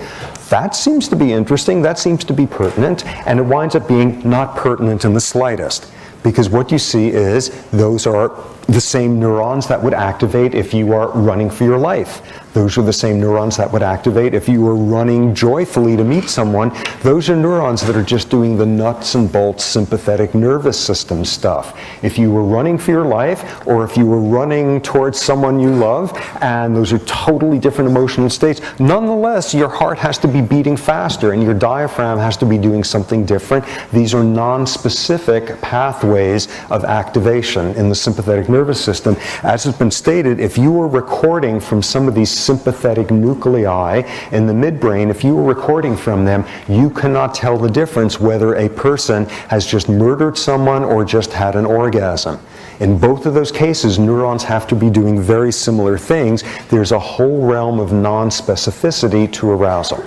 That seems to be interesting, that seems to be pertinent, and it winds up being not pertinent in the slightest. Because what you see is those are the same neurons that would activate if you are running for your life. Those are the same neurons that would activate if you were running joyfully to meet someone. Those are neurons that are just doing the nuts and bolts sympathetic nervous system stuff. If you were running for your life, or if you were running towards someone you love, and those are totally different emotional states, nonetheless, your heart has to be beating faster and your diaphragm has to be doing something different. These are non-specific pathways of activation in the sympathetic nervous system. As has been stated, if you were recording from some of these sympathetic nuclei in the midbrain, if you were recording from them, you cannot tell the difference whether a person has just murdered someone or just had an orgasm. In both of those cases, neurons have to be doing very similar things. There's a whole realm of non-specificity to arousal.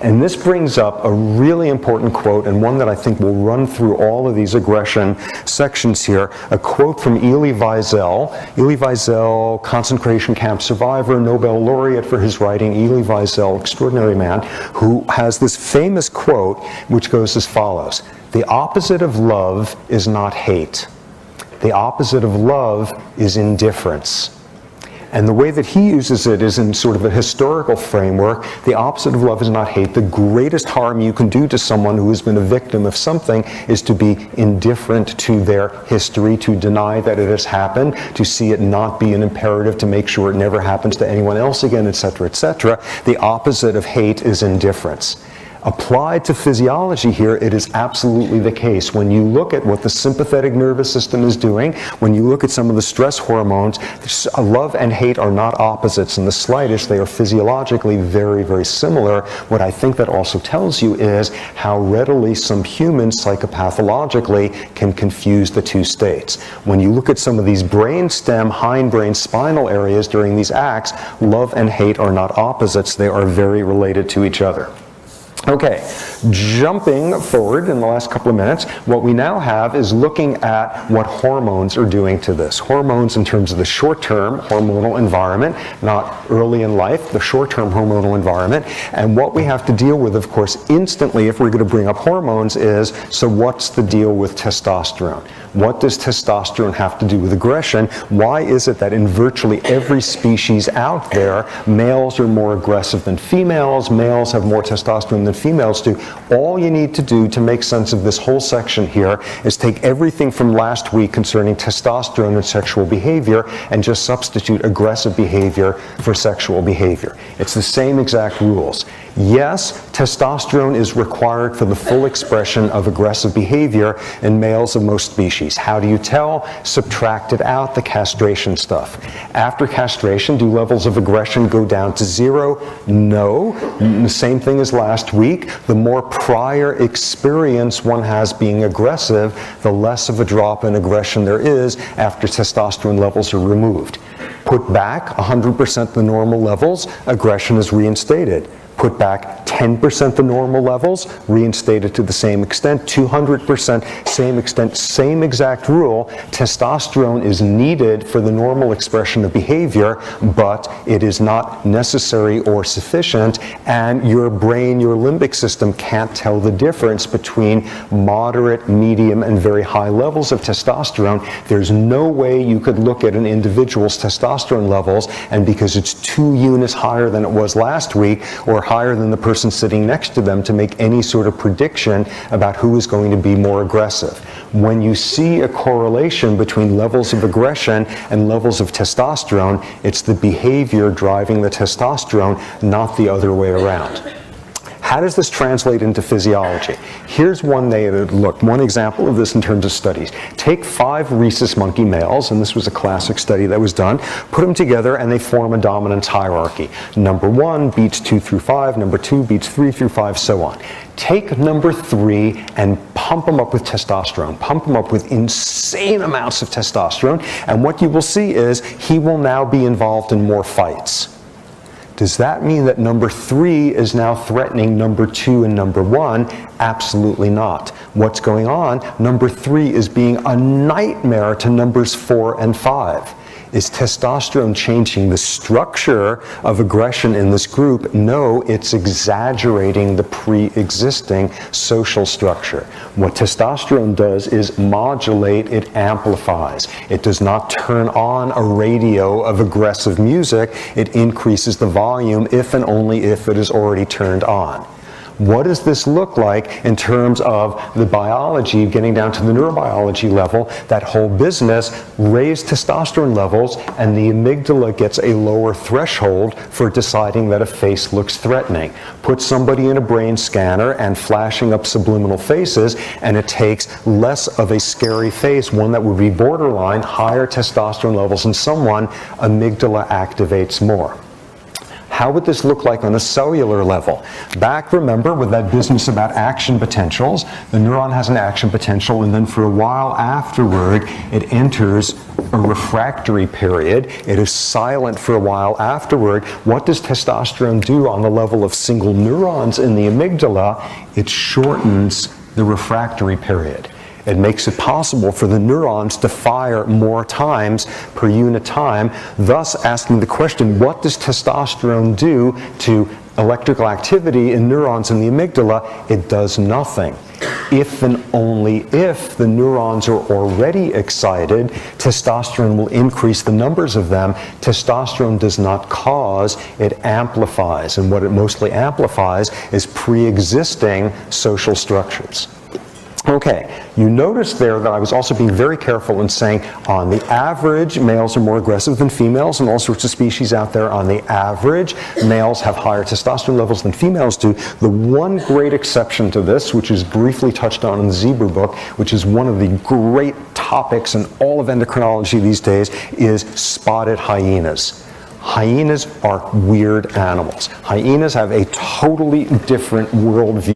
And this brings up a really important quote, and one that I think will run through all of these aggression sections here. A quote from Elie Wiesel. Elie Wiesel, concentration camp survivor, Nobel laureate for his writing. Elie Wiesel, extraordinary man, who has this famous quote which goes as follows: "The opposite of love is not hate. The opposite of love is indifference." And the way that he uses it is in sort of a historical framework. The opposite of love is not hate. The greatest harm you can do to someone who has been a victim of something is to be indifferent to their history, to deny that it has happened, to see it not be an imperative to make sure it never happens to anyone else again, etc., etc. The opposite of hate is indifference. Applied to physiology here, it is absolutely the case. When you look at what the sympathetic nervous system is doing, when you look at some of the stress hormones, love and hate are not opposites in the slightest. They are physiologically very, very similar. What I think that also tells you is how readily some humans psychopathologically can confuse the two states. When you look at some of these brainstem, hindbrain, spinal areas during these acts, love and hate are not opposites. They are very related to each other. Okay, jumping forward in the last couple of minutes, what we now have is looking at what hormones are doing to this. Hormones in terms of the short-term hormonal environment, not early in life, the short-term hormonal environment. And what we have to deal with, of course, instantly if we're going to bring up hormones is, so what's the deal with testosterone? What does testosterone have to do with aggression? Why is it that in virtually every species out there, males are more aggressive than females, males have more testosterone than females do? All you need to do to make sense of this whole section here is take everything from last week concerning testosterone and sexual behavior and just substitute aggressive behavior for sexual behavior. It's the same exact rules. Yes, testosterone is required for the full expression of aggressive behavior in males of most species. How do you tell? Subtract it out, the castration stuff. After castration, do levels of aggression go down to zero? No. The same thing as last week. The more prior experience one has being aggressive, the less of a drop in aggression there is after testosterone levels are removed. Put back 100% the normal levels, aggression is reinstated. Put back 10% the normal levels, reinstated to the same extent, 200% same extent, same exact rule. Testosterone is needed for the normal expression of behavior, but it is not necessary or sufficient, and your brain, your limbic system can't tell the difference between moderate, medium, and very high levels of testosterone. There's no way you could look at an individual's testosterone levels, and because it's 2 units higher than it was last week, or higher than the person sitting next to them, to make any sort of prediction about who is going to be more aggressive. When you see a correlation between levels of aggression and levels of testosterone, it's the behavior driving the testosterone, not the other way around. How does this translate into physiology? Here's one example of this in terms of studies. Take 5 rhesus monkey males, and this was a classic study that was done, put them together and they form a dominance hierarchy. Number 1 beats 2 through 5, number 2 beats 3 through 5, so on. Take number 3 and pump them up with testosterone, pump them up with insane amounts of testosterone, and what you will see is he will now be involved in more fights. Does that mean that number 3 is now threatening number 2 and number 1? Absolutely not. What's going on? Number 3 is being a nightmare to numbers 4 and 5. Is testosterone changing the structure of aggression in this group? No, it's exaggerating the pre-existing social structure. What testosterone does is modulate, it amplifies. It does not turn on a radio of aggressive music. It increases the volume if and only if it is already turned on. What does this look like in terms of the biology, getting down to the neurobiology level? That whole business, raised testosterone levels, and the amygdala gets a lower threshold for deciding that a face looks threatening. Put somebody in a brain scanner and flashing up subliminal faces, and it takes less of a scary face, one that would be borderline, higher testosterone levels in someone, amygdala activates more. How would this look like on a cellular level? Back, remember, with that business about action potentials, the neuron has an action potential, and then for a while afterward, it enters a refractory period. It is silent for a while afterward. What does testosterone do on the level of single neurons in the amygdala? It shortens the refractory period. It makes it possible for the neurons to fire more times per unit time, thus asking the question, what does testosterone do to electrical activity in neurons in the amygdala? It does nothing. If and only if the neurons are already excited, testosterone will increase the numbers of them. Testosterone does not cause, it amplifies. And what it mostly amplifies is pre-existing social structures. Okay, you notice there that I was also being very careful in saying on the average, males are more aggressive than females, and all sorts of species out there on the average, males have higher testosterone levels than females do. The one great exception to this, which is briefly touched on in the zebra book, which is one of the great topics in all of endocrinology these days, is spotted hyenas. Hyenas are weird animals. Hyenas have a totally different worldview